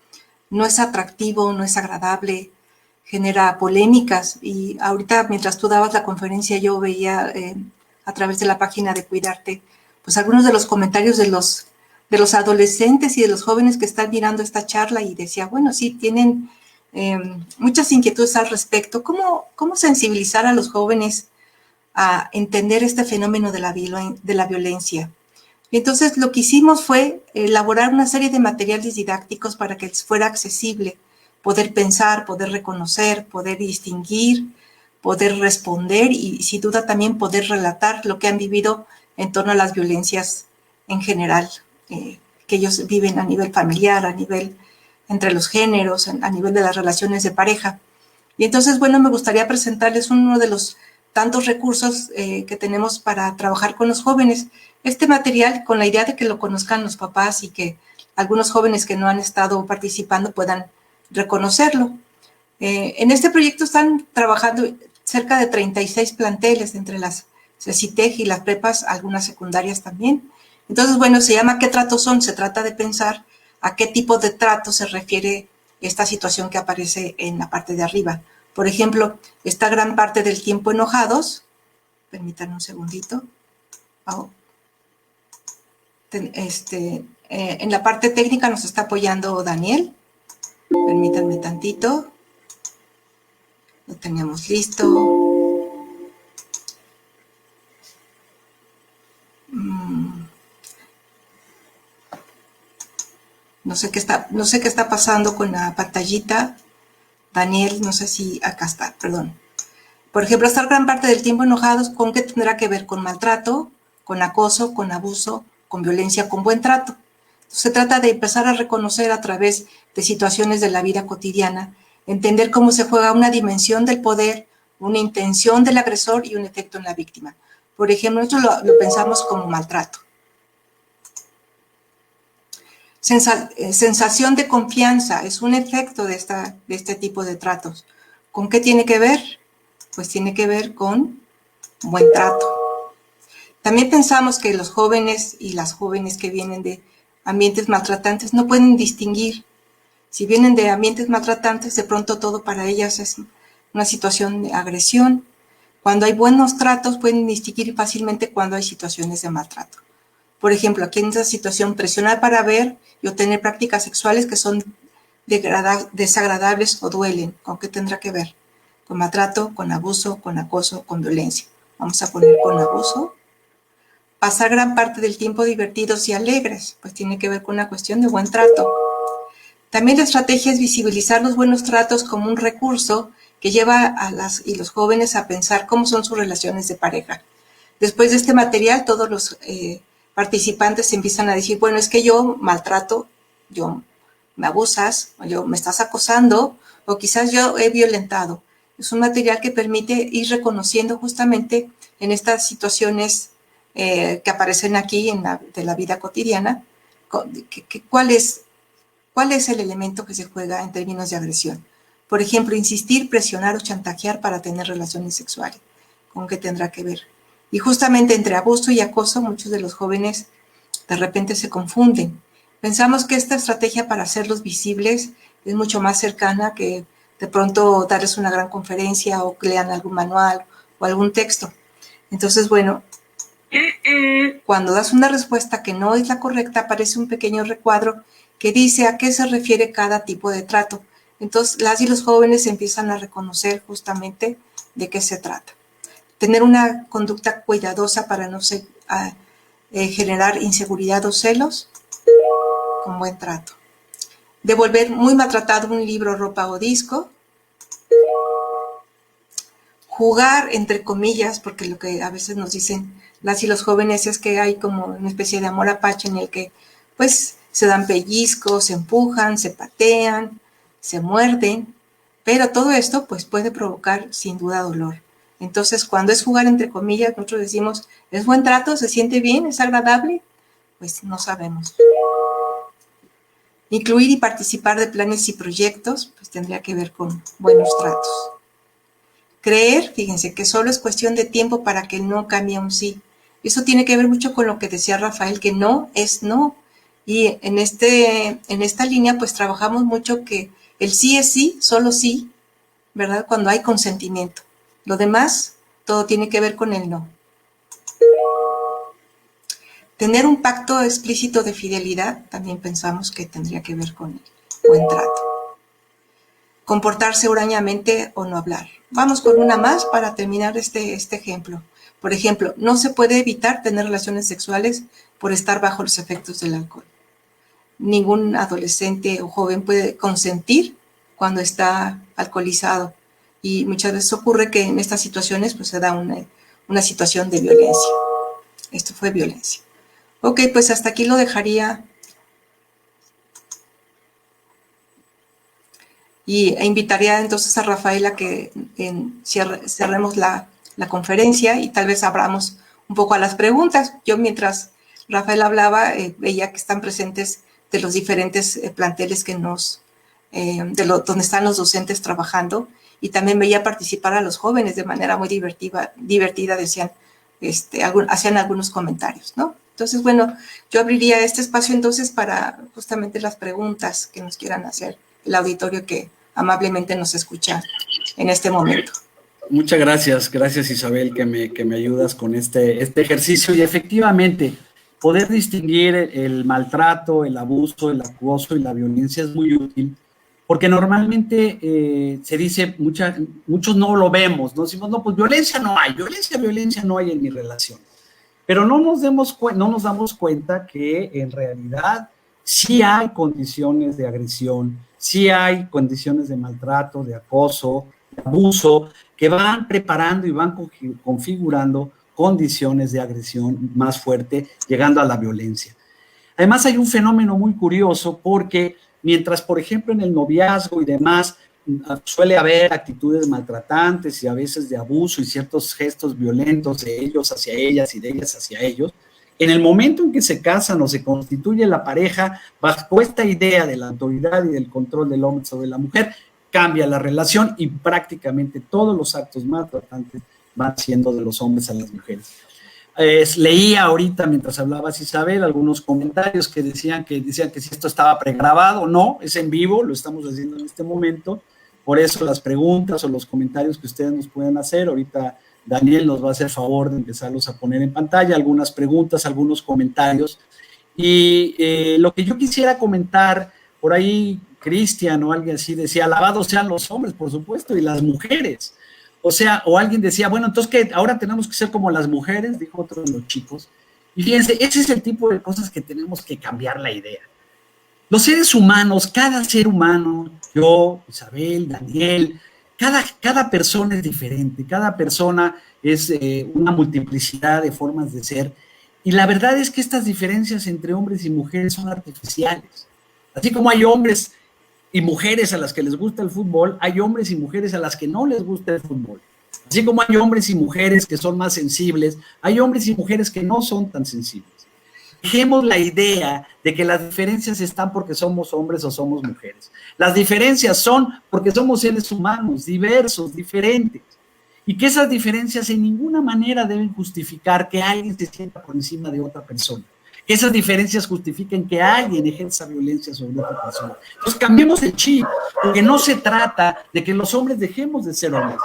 no es atractivo, no es agradable, genera polémicas y ahorita mientras tú dabas la conferencia yo veía a través de la página de Cuidarte, pues algunos de los comentarios de los adolescentes y de los jóvenes que están mirando esta charla y decía, bueno, sí, tienen muchas inquietudes al respecto. ¿Cómo sensibilizar a los jóvenes a entender este fenómeno de la violencia? Y entonces lo que hicimos fue elaborar una serie de materiales didácticos para que les fuera accesible poder pensar, poder reconocer, poder distinguir, poder responder y sin duda también poder relatar lo que han vivido en torno a las violencias en general, que ellos viven a nivel familiar, a nivel entre los géneros, a nivel de las relaciones de pareja. Y entonces, bueno, me gustaría presentarles uno de los tantos recursos que tenemos para trabajar con los jóvenes. Este material con la idea de que lo conozcan los papás y que algunos jóvenes que no han estado participando puedan reconocerlo. En este proyecto están trabajando cerca de 36 planteles entre las CECITEG y las prepas, algunas secundarias también. Entonces, bueno, se llama ¿qué tratos son? Se trata de pensar a qué tipo de trato se refiere esta situación que aparece en la parte de arriba. Por ejemplo, esta gran parte del tiempo enojados, permítanme un segundito. En la parte técnica nos está apoyando Daniel. Permítanme tantito. Lo tenemos listo. No sé qué está pasando con la pantallita. Daniel, no sé si acá está, perdón. Por ejemplo, estar gran parte del tiempo enojados, ¿con qué tendrá que ver? Con maltrato, con acoso, con abuso, con violencia, con buen trato. Se trata de empezar a reconocer a través de situaciones de la vida cotidiana, entender cómo se juega una dimensión del poder, una intención del agresor y un efecto en la víctima. Por ejemplo, nosotros lo pensamos como maltrato. Sensación de confianza es un efecto de este tipo de tratos. ¿Con qué tiene que ver? Pues tiene que ver con buen trato. También pensamos que los jóvenes y las jóvenes que vienen de ambientes maltratantes no pueden distinguir. Si vienen de ambientes maltratantes, de pronto todo para ellas es una situación de agresión. Cuando hay buenos tratos, pueden distinguir fácilmente cuando hay situaciones de maltrato. Por ejemplo, aquí en esta situación, presionar para ver y obtener prácticas sexuales que son desagradables o duelen. ¿Con qué tendrá que ver? Con maltrato, con abuso, con acoso, con violencia. Vamos a poner con abuso. Pasar gran parte del tiempo divertidos y alegres, pues tiene que ver con una cuestión de buen trato. También la estrategia es visibilizar los buenos tratos como un recurso que lleva a las y los jóvenes a pensar cómo son sus relaciones de pareja. Después de este material, todos los participantes empiezan a decir, bueno, es que yo maltrato, yo me abusas, o yo me estás acosando, o quizás yo he violentado. Es un material que permite ir reconociendo justamente en estas situaciones que aparecen aquí de la vida cotidiana, cuál es el elemento que se juega en términos de agresión. Por ejemplo, insistir, presionar o chantajear para tener relaciones sexuales. ¿Con qué tendrá que ver? Y justamente entre abuso y acoso, muchos de los jóvenes de repente se confunden. Pensamos que esta estrategia para hacerlos visibles es mucho más cercana que de pronto darles una gran conferencia o que lean algún manual o algún texto. Entonces, bueno, cuando das una respuesta que no es la correcta, aparece un pequeño recuadro que dice a qué se refiere cada tipo de trato. Entonces, las y los jóvenes empiezan a reconocer justamente de qué se trata. Tener una conducta cuidadosa para no generar inseguridad o celos, con buen trato. Devolver muy maltratado un libro, ropa o disco. Jugar, entre comillas, porque lo que a veces nos dicen las y los jóvenes es que hay como una especie de amor apache en el que pues se dan pellizcos, se empujan, se patean, se muerden, pero todo esto pues puede provocar sin duda dolor. Entonces, cuando es jugar entre comillas, nosotros decimos, ¿es buen trato? ¿Se siente bien? ¿Es agradable? Pues no sabemos. Incluir y participar de planes y proyectos, pues tendría que ver con buenos tratos. Creer, fíjense, que solo es cuestión de tiempo para que el no cambie a un sí. Eso tiene que ver mucho con lo que decía Rafael, que no es no. Y en esta línea, pues trabajamos mucho que el sí es sí, solo sí, ¿verdad? Cuando hay consentimiento. Lo demás, todo tiene que ver con el no. Tener un pacto explícito de fidelidad, también pensamos que tendría que ver con el buen trato. Comportarse hurañamente o no hablar. Vamos con una más para terminar este ejemplo. Por ejemplo, no se puede evitar tener relaciones sexuales por estar bajo los efectos del alcohol. Ningún adolescente o joven puede consentir cuando está alcoholizado. Y muchas veces ocurre que en estas situaciones pues, se da una situación de violencia. Esto fue violencia. Ok, pues hasta aquí lo dejaría. E invitaría entonces a Rafael a que cerremos la conferencia y tal vez abramos un poco a las preguntas. Yo mientras Rafael hablaba, veía que están presentes de los diferentes planteles que donde están los docentes trabajando, y también veía participar a los jóvenes de manera muy divertida decían, hacían algunos comentarios, ¿no? Entonces, bueno, yo abriría este espacio entonces para justamente las preguntas que nos quieran hacer el auditorio que amablemente nos escucha en este momento. Muchas gracias Isabel que me ayudas con este ejercicio, y efectivamente poder distinguir el maltrato, el abuso, el acoso y la violencia es muy útil, porque normalmente se dice, muchos no lo vemos, no decimos, no, pues violencia no hay en mi relación. Pero no nos damos cuenta que en realidad sí hay condiciones de agresión, sí hay condiciones de maltrato, de acoso, de abuso, que van preparando y van configurando condiciones de agresión más fuerte, llegando a la violencia. Además, hay un fenómeno muy curioso porque mientras, por ejemplo, en el noviazgo y demás, suele haber actitudes maltratantes y a veces de abuso y ciertos gestos violentos de ellos hacia ellas y de ellas hacia ellos, en el momento en que se casan o se constituye la pareja, bajo esta idea de la autoridad y del control del hombre sobre la mujer, cambia la relación y prácticamente todos los actos maltratantes van siendo de los hombres a las mujeres. Leía ahorita, mientras hablabas Isabel, algunos comentarios que decían que si esto estaba pregrabado. No, es en vivo, lo estamos haciendo en este momento. Por eso las preguntas o los comentarios que ustedes nos pueden hacer, ahorita Daniel nos va a hacer favor de empezarlos a poner en pantalla, algunas preguntas, algunos comentarios. Y lo que yo quisiera comentar, por ahí Cristian o alguien así decía, alabados sean los hombres, por supuesto, y las mujeres. O sea, o alguien decía, bueno, entonces que ahora tenemos que ser como las mujeres, dijo otro de los chicos. Y fíjense, ese es el tipo de cosas que tenemos que cambiar la idea. Los seres humanos, cada ser humano, yo, Isabel, Daniel, cada persona es diferente, cada persona es una multiplicidad de formas de ser. Y la verdad es que estas diferencias entre hombres y mujeres son artificiales. Así como hay hombres y mujeres a las que les gusta el fútbol, hay hombres y mujeres a las que no les gusta el fútbol. Así como hay hombres y mujeres que son más sensibles, hay hombres y mujeres que no son tan sensibles. Dejemos la idea de que las diferencias están porque somos hombres o somos mujeres. Las diferencias son porque somos seres humanos, diversos, diferentes. Y que esas diferencias en ninguna manera deben justificar que alguien se sienta por encima de otra persona. que esas diferencias justifiquen que alguien ejerza violencia sobre otra persona. Entonces cambiemos el chip, porque no se trata de que los hombres dejemos de ser hombres,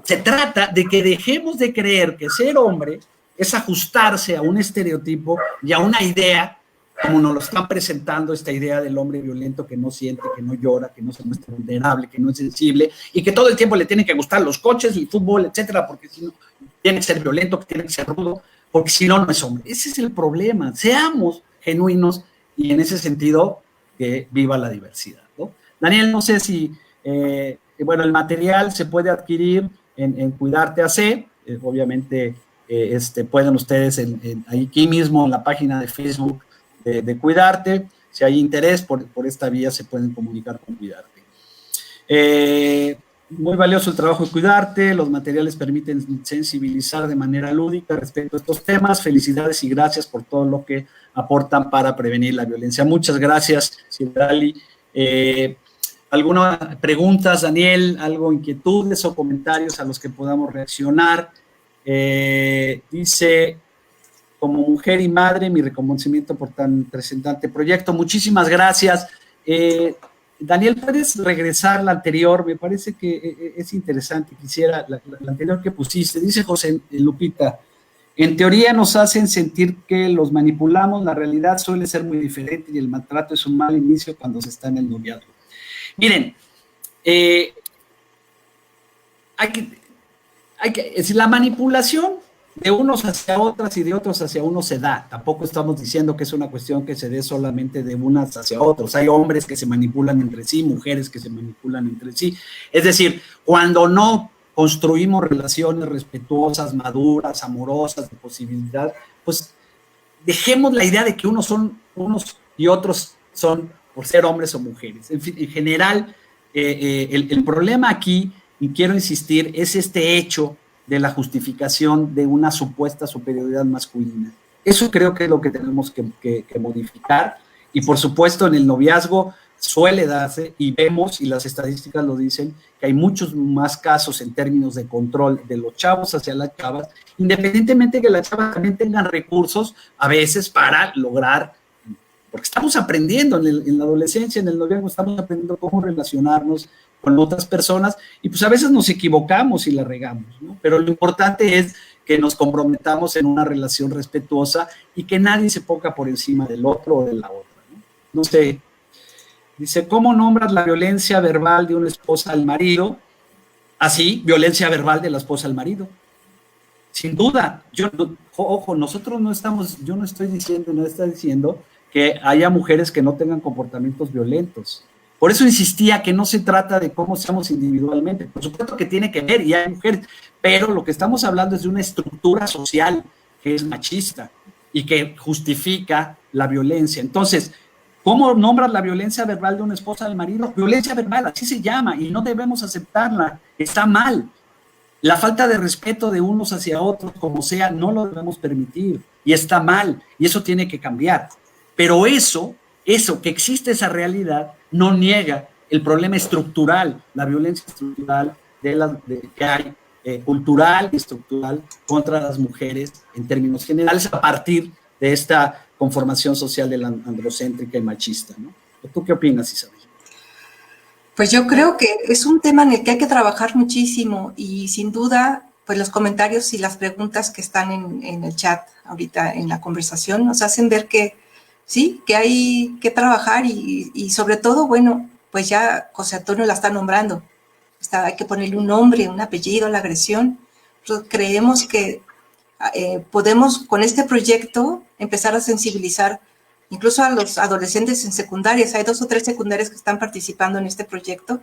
se trata de que dejemos de creer que ser hombre es ajustarse a un estereotipo y a una idea, como nos lo están presentando, esta idea del hombre violento que no siente, que no llora, que no se muestra vulnerable, que no es sensible, y que todo el tiempo le tienen que gustar los coches, el fútbol, etcétera, porque si no, tiene que ser violento, que tiene que ser rudo, porque si no, no es hombre. Ese es el problema. Seamos genuinos y en ese sentido, que viva la diversidad, ¿no? Daniel, no sé si, bueno, el material se puede adquirir en Cuidarte AC, obviamente pueden ustedes aquí mismo en la página de Facebook de Cuidarte, si hay interés por esta vía se pueden comunicar con Cuidarte. Muy valioso el trabajo de Cuidarte, los materiales permiten sensibilizar de manera lúdica respecto a estos temas. Felicidades y gracias por todo lo que aportan para prevenir la violencia. Muchas gracias, Cidrali. ¿Algunas preguntas, Daniel? ¿Algo, inquietudes o comentarios a los que podamos reaccionar? Dice, como mujer y madre, mi reconocimiento por tan interesante proyecto. Muchísimas gracias. Daniel, ¿puedes regresar la anterior? Me parece que es interesante. Quisiera la anterior que pusiste. Dice José Lupita, en teoría nos hacen sentir que los manipulamos. La realidad suele ser muy diferente y el maltrato es un mal inicio cuando se está en el noviazgo. Miren, es la manipulación de unos hacia otras y de otros hacia unos se da. Tampoco estamos diciendo que es una cuestión que se dé solamente de unas hacia otros. Hay hombres que se manipulan entre sí, mujeres que se manipulan entre sí. Es decir, cuando no construimos relaciones respetuosas, maduras, amorosas, de posibilidad, pues dejemos la idea de que unos son unos y otros son por ser hombres o mujeres. En fin, en general, el problema aquí, y quiero insistir, es este hecho de la justificación de una supuesta superioridad masculina. Eso creo que es lo que tenemos que modificar, y por supuesto en el noviazgo suele darse, y vemos, y las estadísticas lo dicen, que hay muchos más casos en términos de control de los chavos hacia las chavas, independientemente de que las chavas también tengan recursos a veces para lograr, porque estamos aprendiendo en la adolescencia, en el noviazgo, estamos aprendiendo cómo relacionarnos con otras personas, y pues a veces nos equivocamos y la regamos, ¿no? Pero lo importante es que nos comprometamos en una relación respetuosa y que nadie se ponga por encima del otro o de la otra, ¿no? No sé, dice, ¿cómo nombras la violencia verbal de una esposa al marido? Así, violencia verbal de la esposa al marido. Sin duda, ojo, nosotros no estamos, yo no estoy diciendo, no está diciendo que haya mujeres que no tengan comportamientos violentos. Por eso insistía que no se trata de cómo seamos individualmente. Por supuesto que tiene que ver, y hay mujeres, pero lo que estamos hablando es de una estructura social que es machista y que justifica la violencia. Entonces, ¿cómo nombras la violencia verbal de una esposa al marido? Violencia verbal, así se llama, y no debemos aceptarla. Está mal. La falta de respeto de unos hacia otros, como sea, no lo debemos permitir. Y está mal, y eso tiene que cambiar. Pero eso, que existe esa realidad, no niega el problema estructural, la violencia estructural que hay, cultural y estructural contra las mujeres en términos generales a partir de esta conformación social de la androcéntrica y machista, ¿no? ¿Tú qué opinas, Isabel? Pues yo creo que es un tema en el que hay que trabajar muchísimo y sin duda, pues los comentarios y las preguntas que están en el chat ahorita en la conversación nos hacen ver que sí, que hay que trabajar y sobre todo, bueno, pues ya José Antonio la está nombrando. Hay que ponerle un nombre, un apellido a la agresión. Entonces, creemos que podemos con este proyecto empezar a sensibilizar incluso a los adolescentes en secundarias. Hay 2 o 3 secundarias que están participando en este proyecto,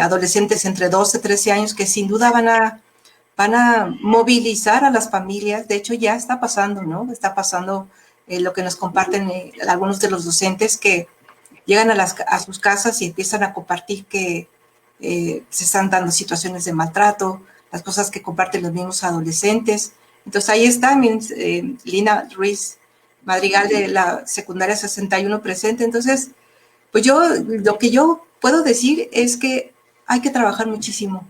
adolescentes entre 12 y 13 años que sin duda van a movilizar a las familias. De hecho, ya está pasando, ¿no? Está pasando lo que nos comparten algunos de los docentes que llegan a sus casas y empiezan a compartir que se están dando situaciones de maltrato, las cosas que comparten los mismos adolescentes. Entonces ahí está Lina Ruiz Madrigal de la secundaria 61 presente. Entonces, pues lo que yo puedo decir es que hay que trabajar muchísimo,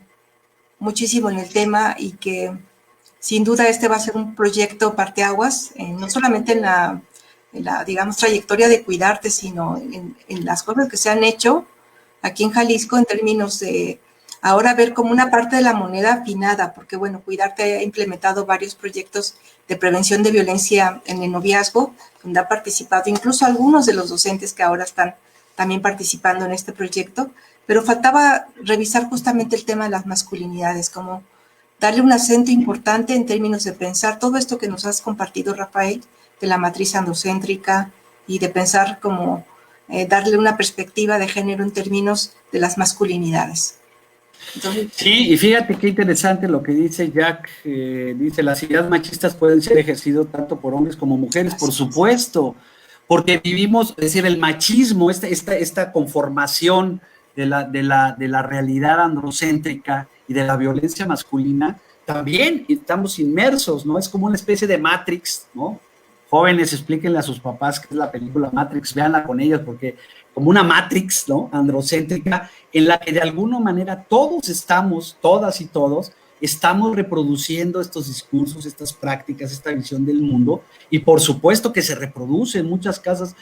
muchísimo en el tema y que Sin duda este va a ser un proyecto parteaguas, no solamente en la, digamos, trayectoria de cuidarte, sino en las cosas que se han hecho aquí en Jalisco en términos de ahora ver como una parte de la moneda afinada, porque bueno, Cuidarte ha implementado varios proyectos de prevención de violencia en el noviazgo, donde ha participado incluso algunos de los docentes que ahora están también participando en este proyecto, pero faltaba revisar justamente el tema de las masculinidades, como darle un acento importante en términos de pensar todo esto que nos has compartido, Rafael, de la matriz androcéntrica y de pensar como darle una perspectiva de género en términos de las masculinidades. Entonces, sí, y fíjate qué interesante lo que dice Jack, dice, las ideas machistas pueden ser ejercidas tanto por hombres como mujeres, por supuesto, porque vivimos, es decir, el machismo, esta conformación de la realidad androcéntrica y de la violencia masculina, también estamos inmersos, ¿no? Es como una especie de Matrix, ¿no? Jóvenes, explíquenle a sus papás qué es la película Matrix, véanla con ellos, porque como una Matrix, ¿no? Androcéntrica, en la que de alguna manera todos estamos, todas y todos, estamos reproduciendo estos discursos, estas prácticas, esta visión del mundo, y por supuesto que se reproduce en muchos casos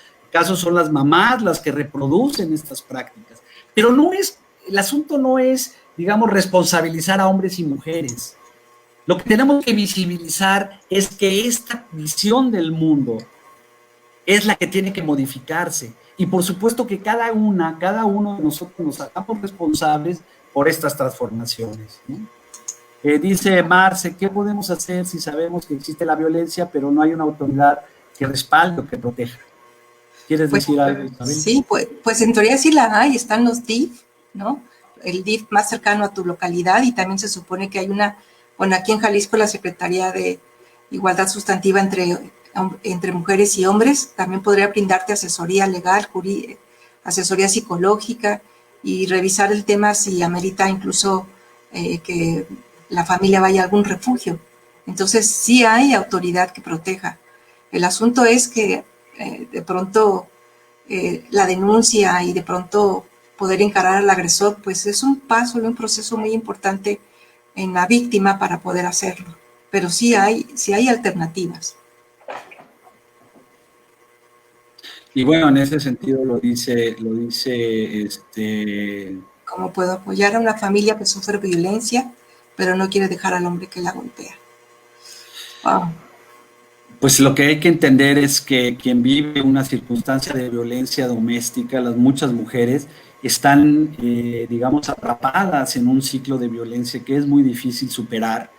son las mamás las que reproducen estas prácticas, pero no es, el asunto no es, digamos, responsabilizar a hombres y mujeres. Lo que tenemos que visibilizar es que esta visión del mundo es la que tiene que modificarse. Y por supuesto que cada uno de nosotros nos hagamos responsables por estas transformaciones, ¿no? Dice Marce, ¿qué podemos hacer si sabemos que existe la violencia, pero no hay una autoridad que respalde o que proteja? ¿Quieres decir algo, Isabel? Sí, pues en teoría sí la hay, están los DIF, ¿no? El DIF más cercano a tu localidad, y también se supone que hay una, bueno, aquí en Jalisco la Secretaría de Igualdad Sustantiva entre mujeres y hombres también podría brindarte asesoría legal, asesoría psicológica y revisar el tema si amerita incluso que la familia vaya a algún refugio. Entonces sí hay autoridad que proteja. El asunto es que de pronto la denuncia y de pronto poder encarar al agresor, pues es un paso, un proceso muy importante en la víctima para poder hacerlo. Pero sí hay alternativas. Y bueno, en ese sentido lo dice, ¿Cómo puedo apoyar a una familia que sufre violencia, pero no quiere dejar al hombre que la golpea? Wow. Pues lo que hay que entender es que quien vive una circunstancia de violencia doméstica, muchas mujeres, están, digamos, atrapadas en un ciclo de violencia que es muy difícil superar.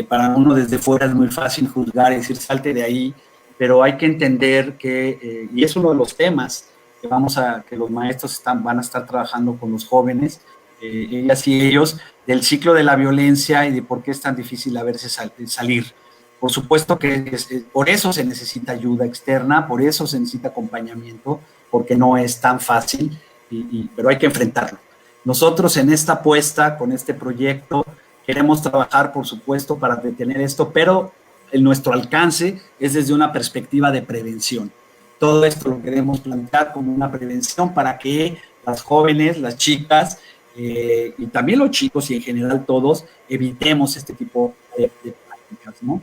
Para uno desde fuera es muy fácil juzgar y decir, salte de ahí, pero hay que entender que, y es uno de los temas que los maestros van a estar trabajando con los jóvenes, ellas y ellos, del ciclo de la violencia y de por qué es tan difícil a veces salir. Por supuesto que por eso se necesita ayuda externa, por eso se necesita acompañamiento, porque no es tan fácil, pero hay que enfrentarlo. Nosotros en esta apuesta, con este proyecto, queremos trabajar, por supuesto, para detener esto, pero nuestro alcance es desde una perspectiva de prevención. Todo esto lo queremos plantear como una prevención para que las jóvenes, las chicas, y también los chicos y en general todos, evitemos este tipo de prácticas, ¿no?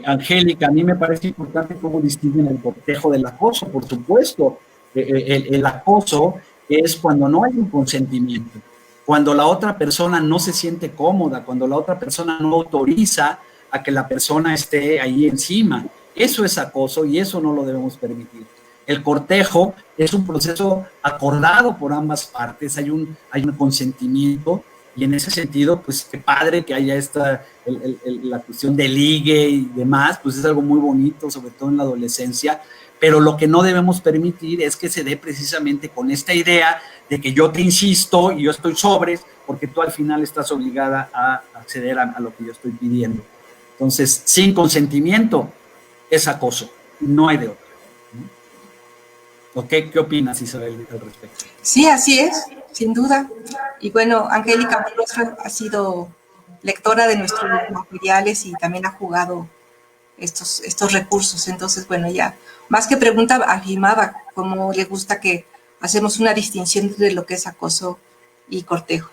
Angélica, a mí me parece importante cómo distinguen el cortejo del acoso, por supuesto. El acoso es cuando no hay un consentimiento, cuando la otra persona no se siente cómoda, cuando la otra persona no autoriza a que la persona esté ahí encima. Eso es acoso y eso no lo debemos permitir. El cortejo es un proceso acordado por ambas partes, hay un consentimiento. Y en ese sentido, pues qué padre que haya la cuestión de ligue y demás, pues es algo muy bonito, sobre todo en la adolescencia, pero lo que no debemos permitir es que se dé precisamente con esta idea de que yo te insisto y yo estoy sobres, porque tú al final estás obligada a acceder a lo que yo estoy pidiendo. Entonces, sin consentimiento es acoso, no hay de otra. ¿Okay? ¿Qué opinas, Isabel, al respecto? Sí, así es, sin duda. Y bueno, Angélica ha sido lectora de nuestros materiales y también ha jugado estos recursos. Entonces, bueno, ya, más que pregunta, afirmaba cómo le gusta que hacemos una distinción entre lo que es acoso y cortejo.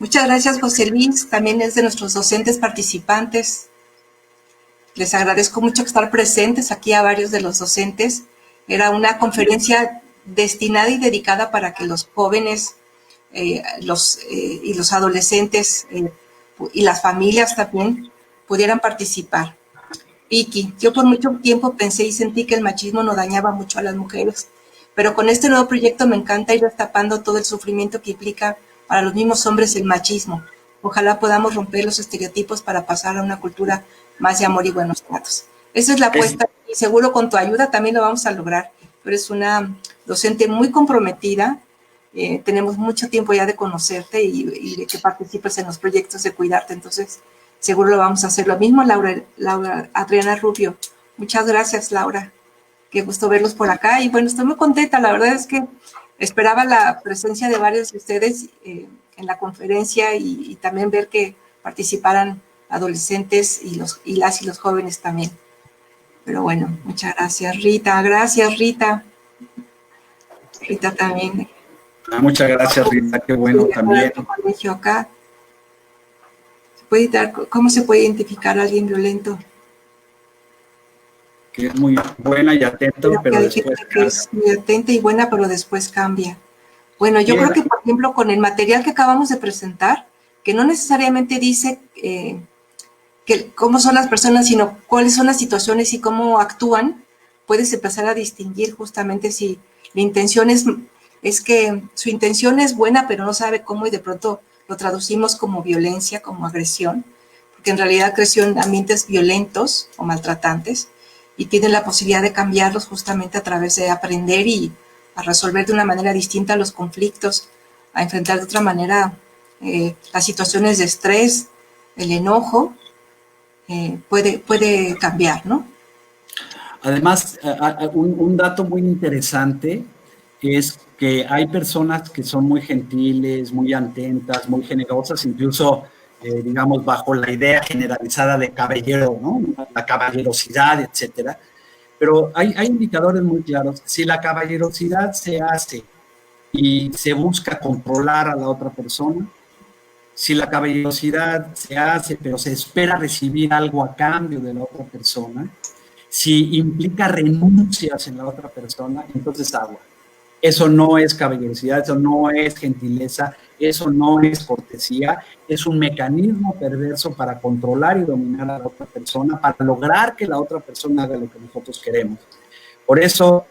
Muchas gracias, José Luis. También es de nuestros docentes participantes. Les agradezco mucho estar presentes aquí a varios de los docentes. Era una conferencia destinada y dedicada para que los jóvenes y los adolescentes y las familias también pudieran participar. Vicky, yo por mucho tiempo pensé y sentí que el machismo no dañaba mucho a las mujeres, pero con este nuevo proyecto me encanta ir destapando todo el sufrimiento que implica para los mismos hombres el machismo. Ojalá podamos romper los estereotipos para pasar a una cultura más de amor y buenos tratos. Esa es la apuesta y seguro con tu ayuda también lo vamos a lograr. Tú eres una docente muy comprometida, tenemos mucho tiempo ya de conocerte y de que participes en los proyectos de cuidarte, entonces seguro lo vamos a hacer. Lo mismo Laura Adriana Rubio. Muchas gracias, Laura. Qué gusto verlos por acá y bueno, estoy muy contenta, la verdad es que esperaba la presencia de varios de ustedes en la conferencia y también ver que participaran adolescentes y los jóvenes también. Pero bueno, muchas gracias, Rita. Gracias, Rita. Rita también. Muchas gracias, Rita. Qué bueno también. Colegio acá. ¿Cómo se puede identificar a alguien violento? Que es muy buena y atenta, pero después cambia. Es muy atenta y buena, pero después cambia. Bueno, yo creo que, por ejemplo, con el material que acabamos de presentar, que no necesariamente dice que cómo son las personas, sino cuáles son las situaciones y cómo actúan, puedes empezar a distinguir justamente si la intención es que su intención es buena, pero no sabe cómo y de pronto lo traducimos como violencia, como agresión, porque en realidad creció en ambientes violentos o maltratantes y tienen la posibilidad de cambiarlos justamente a través de aprender y a resolver de una manera distinta los conflictos, a enfrentar de otra manera las situaciones de estrés, el enojo, puede cambiar, ¿no? Además, un dato muy interesante es que hay personas que son muy gentiles, muy atentas, muy generosas, incluso, digamos, bajo la idea generalizada de caballero, ¿no? La caballerosidad, etcétera. Pero hay indicadores muy claros. Si la caballerosidad se hace y se busca controlar a la otra persona, si la caballerosidad se hace, pero se espera recibir algo a cambio de la otra persona, si implica renuncias en la otra persona, entonces agua. Eso no es caballerosidad, eso no es gentileza, eso no es cortesía, es un mecanismo perverso para controlar y dominar a la otra persona, para lograr que la otra persona haga lo que nosotros queremos. Por eso,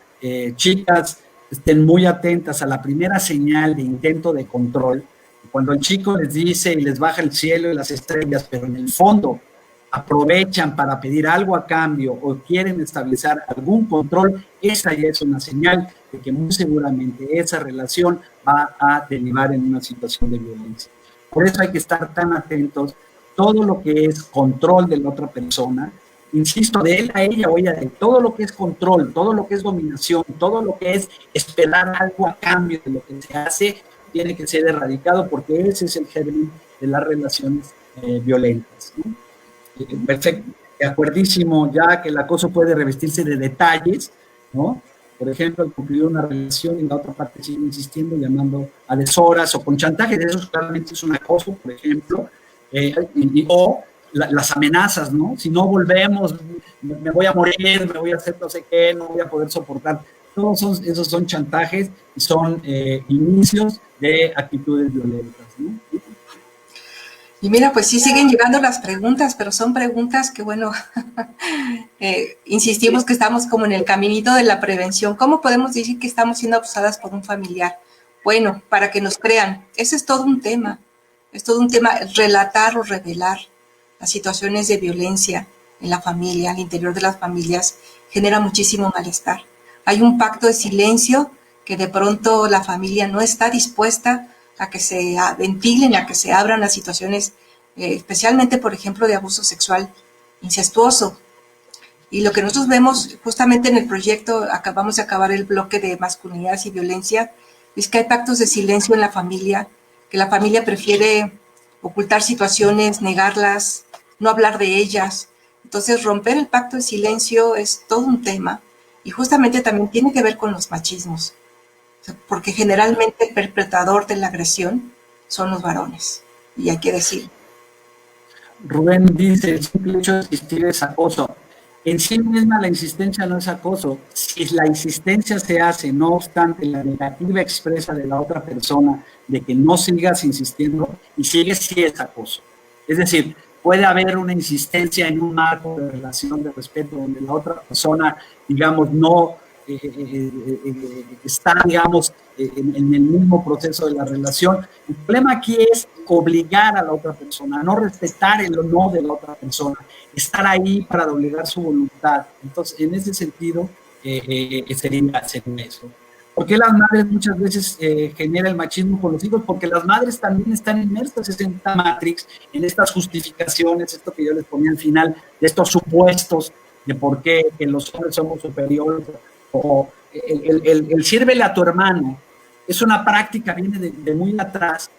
chicas, estén muy atentas a la primera señal de intento de control. Cuando el chico les dice y les baja el cielo y las estrellas, pero en el fondo aprovechan para pedir algo a cambio o quieren establecer algún control, esa ya es una señal de que muy seguramente esa relación va a derivar en una situación de violencia. Por eso hay que estar tan atentos. Todo lo que es control de la otra persona, insisto, de él a ella o ella de él, todo lo que es control, todo lo que es dominación, todo lo que es esperar algo a cambio de lo que se hace, tiene que ser erradicado porque ese es el germen de las relaciones violentas, ¿no? Perfecto, de acuerdísimo, ya que el acoso puede revestirse de detalles, ¿no? Por ejemplo, al concluir una relación y la otra parte sigue insistiendo, llamando a deshoras o con chantaje, de eso claramente es un acoso, por ejemplo, o las amenazas, ¿no? Si no volvemos, me voy a morir, me voy a hacer no sé qué, no voy a poder soportar. Todos esos son chantajes y son inicios de actitudes violentas, ¿no? Y mira, pues sí siguen llegando las preguntas, pero son preguntas que, bueno, insistimos que estamos como en el caminito de la prevención. ¿Cómo podemos decir que estamos siendo abusadas por un familiar? Bueno, para que nos crean, ese es todo un tema. Es todo un tema, relatar o revelar las situaciones de violencia en la familia, al interior de las familias, genera muchísimo malestar. Hay un pacto de silencio que de pronto la familia no está dispuesta a que se ventilen, a que se abran las situaciones, especialmente, por ejemplo, de abuso sexual incestuoso. Y lo que nosotros vemos justamente en el proyecto, acabamos de acabar el bloque de masculinidades y violencia, es que hay pactos de silencio en la familia, que la familia prefiere ocultar situaciones, negarlas, no hablar de ellas. Entonces, romper el pacto de silencio es todo un tema y justamente también tiene que ver con los machismos, porque generalmente el perpetrador de la agresión son los varones. y hay que decir. Rubén dice, el simple hecho de existir es acoso. En sí misma la insistencia no es acoso. Si la insistencia se hace, no obstante, la negativa expresa de la otra persona de que no sigas insistiendo y sigues, sí es acoso. Es decir, puede haber una insistencia en un marco de relación de respeto donde la otra persona, digamos, no está, digamos, en el mismo proceso de la relación. El problema aquí es obligar a la otra persona, no respetar el no de la otra persona, estar ahí para doblegar su voluntad. Entonces, en ese sentido, sería eso. ¿Por qué las madres muchas veces generan el machismo con los hijos? Porque las madres también están inmersas en esta matrix, en estas justificaciones, esto que yo les ponía al final, de estos supuestos de por qué que los hombres somos superiores, o el sírvele a tu hermano. Es una práctica, viene de muy atrás,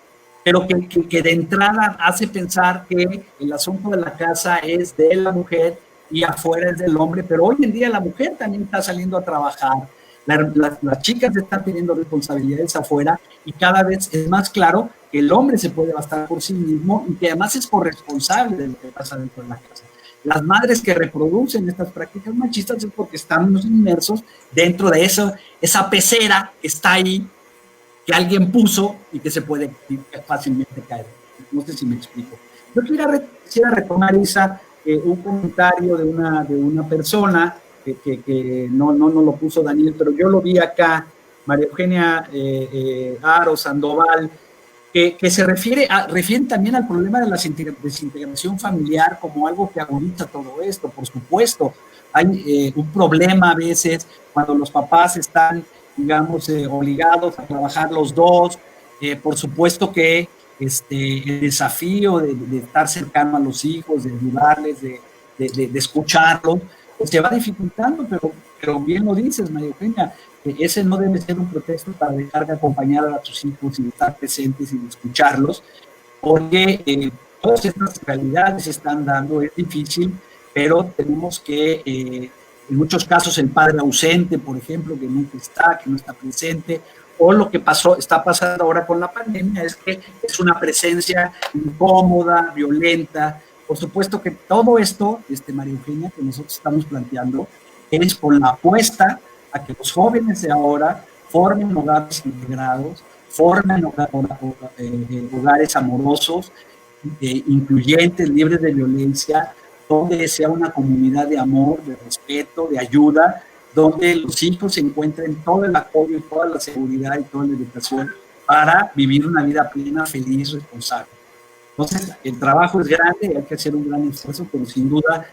pero que de entrada hace pensar que el asunto de la casa es de la mujer y afuera es del hombre, pero hoy en día la mujer también está saliendo a trabajar, las chicas están teniendo responsabilidades afuera y cada vez es más claro que el hombre se puede bastar por sí mismo y que además es corresponsable de lo que pasa dentro de la casa. Las madres que reproducen estas prácticas machistas es porque estamos inmersos dentro de eso, esa pecera que está ahí, que alguien puso y que se puede fácilmente caer. No sé si me explico. Yo quisiera retomar, Isa, un comentario de una persona que no lo puso Daniel, pero yo lo vi acá, María Eugenia Aro Sandoval, que se refieren también al problema de la desintegración familiar como algo que agudiza todo esto. Por supuesto, hay un problema a veces cuando los papás están, digamos, obligados a trabajar los dos. Por supuesto que el desafío de estar cercano a los hijos, de ayudarles, de escucharlos, pues se va dificultando, pero bien lo dices, María Eugenia, ese no debe ser un pretexto para dejar de acompañar a tus hijos y de estar presentes y de escucharlos, porque todas estas realidades se están dando, es difícil, pero tenemos que, en muchos casos, el padre ausente, por ejemplo, que nunca está, que no está presente, o lo que está pasando ahora con la pandemia es que es una presencia incómoda, violenta. Por supuesto que todo esto, María Eugenia, que nosotros estamos planteando, es con la apuesta a que los jóvenes de ahora formen hogares integrados, formen hogares amorosos, incluyentes, libres de violencia, donde sea una comunidad de amor, de respeto, de ayuda, donde los hijos encuentren todo el apoyo y toda la seguridad y toda la educación para vivir una vida plena, feliz, responsable. Entonces, el trabajo es grande, hay que hacer un gran esfuerzo, pero sin duda,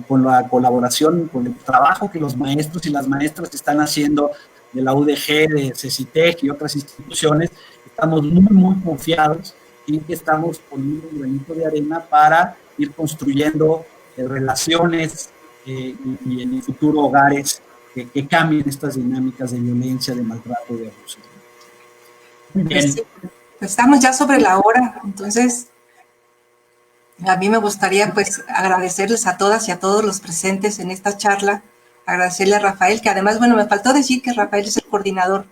con la colaboración, con el trabajo que los maestros y las maestras están haciendo de la UDG, de CECITEC y otras instituciones, estamos muy confiados en que estamos poniendo un granito de arena para ir construyendo relaciones y en el futuro hogares que cambien estas dinámicas de violencia, de maltrato, de abuso. Muy bien. Pues sí, pues estamos ya sobre la hora, entonces a mí me gustaría pues agradecerles a todas y a todos los presentes en esta charla, agradecerle a Rafael, que además, bueno, me faltó decir que Rafael es el coordinador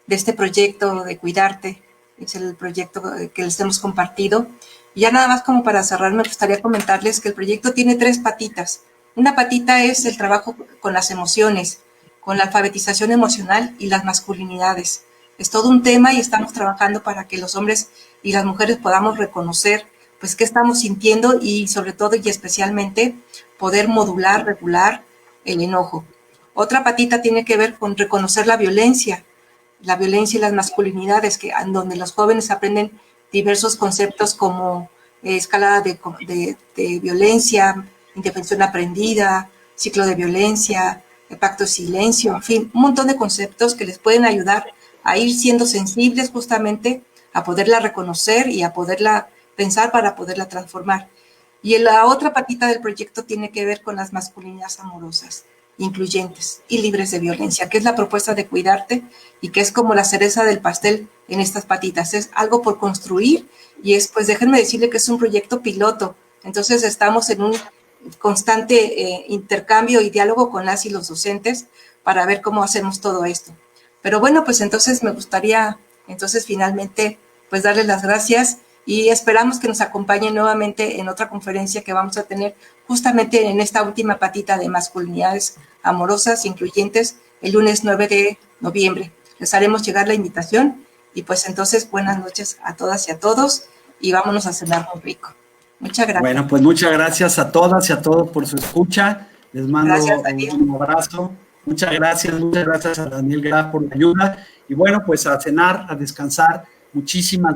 de este proyecto de Cuidarte, es el proyecto que les hemos compartido. Y ya nada más como para cerrar, me gustaría comentarles que el proyecto tiene 3 patitas. Una patita es el trabajo con las emociones, con la alfabetización emocional y las masculinidades. Es todo un tema y estamos trabajando para que los hombres y las mujeres podamos reconocer pues qué estamos sintiendo y sobre todo y especialmente poder modular, regular el enojo. Otra patita tiene que ver con reconocer la violencia y las masculinidades, que donde los jóvenes aprenden diversos conceptos como escala de violencia, indefensión aprendida, ciclo de violencia, el pacto de silencio, en fin, un montón de conceptos que les pueden ayudar a ir siendo sensibles justamente a poderla reconocer y a poderla pensar para poderla transformar. Y la otra patita del proyecto tiene que ver con las masculinidades amorosas, incluyentes y libres de violencia, que es la propuesta de Cuidarte y que es como la cereza del pastel en estas patitas. Es algo por construir y es, pues déjenme decirle que es un proyecto piloto. Entonces estamos en un constante intercambio y diálogo con las y los docentes para ver cómo hacemos todo esto. Pero bueno, pues entonces me gustaría, entonces finalmente, pues darles las gracias y esperamos que nos acompañen nuevamente en otra conferencia que vamos a tener justamente en esta última patita de masculinidades amorosas incluyentes el lunes 9 de noviembre. Les haremos llegar la invitación y pues entonces buenas noches a todas y a todos y vámonos a cenar muy rico. Muchas gracias. Bueno, pues muchas gracias a todas y a todos por su escucha. Les mando un abrazo. Muchas gracias a Daniel Graf por la ayuda. Y bueno, pues a cenar, a descansar. Muchísimas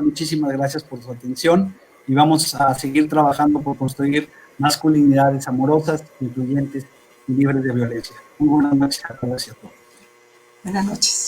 gracias por su atención y vamos a seguir trabajando por construir masculinidades amorosas, incluyentes y libres de violencia. Muy buenas noches a todas y a todos. Buenas noches.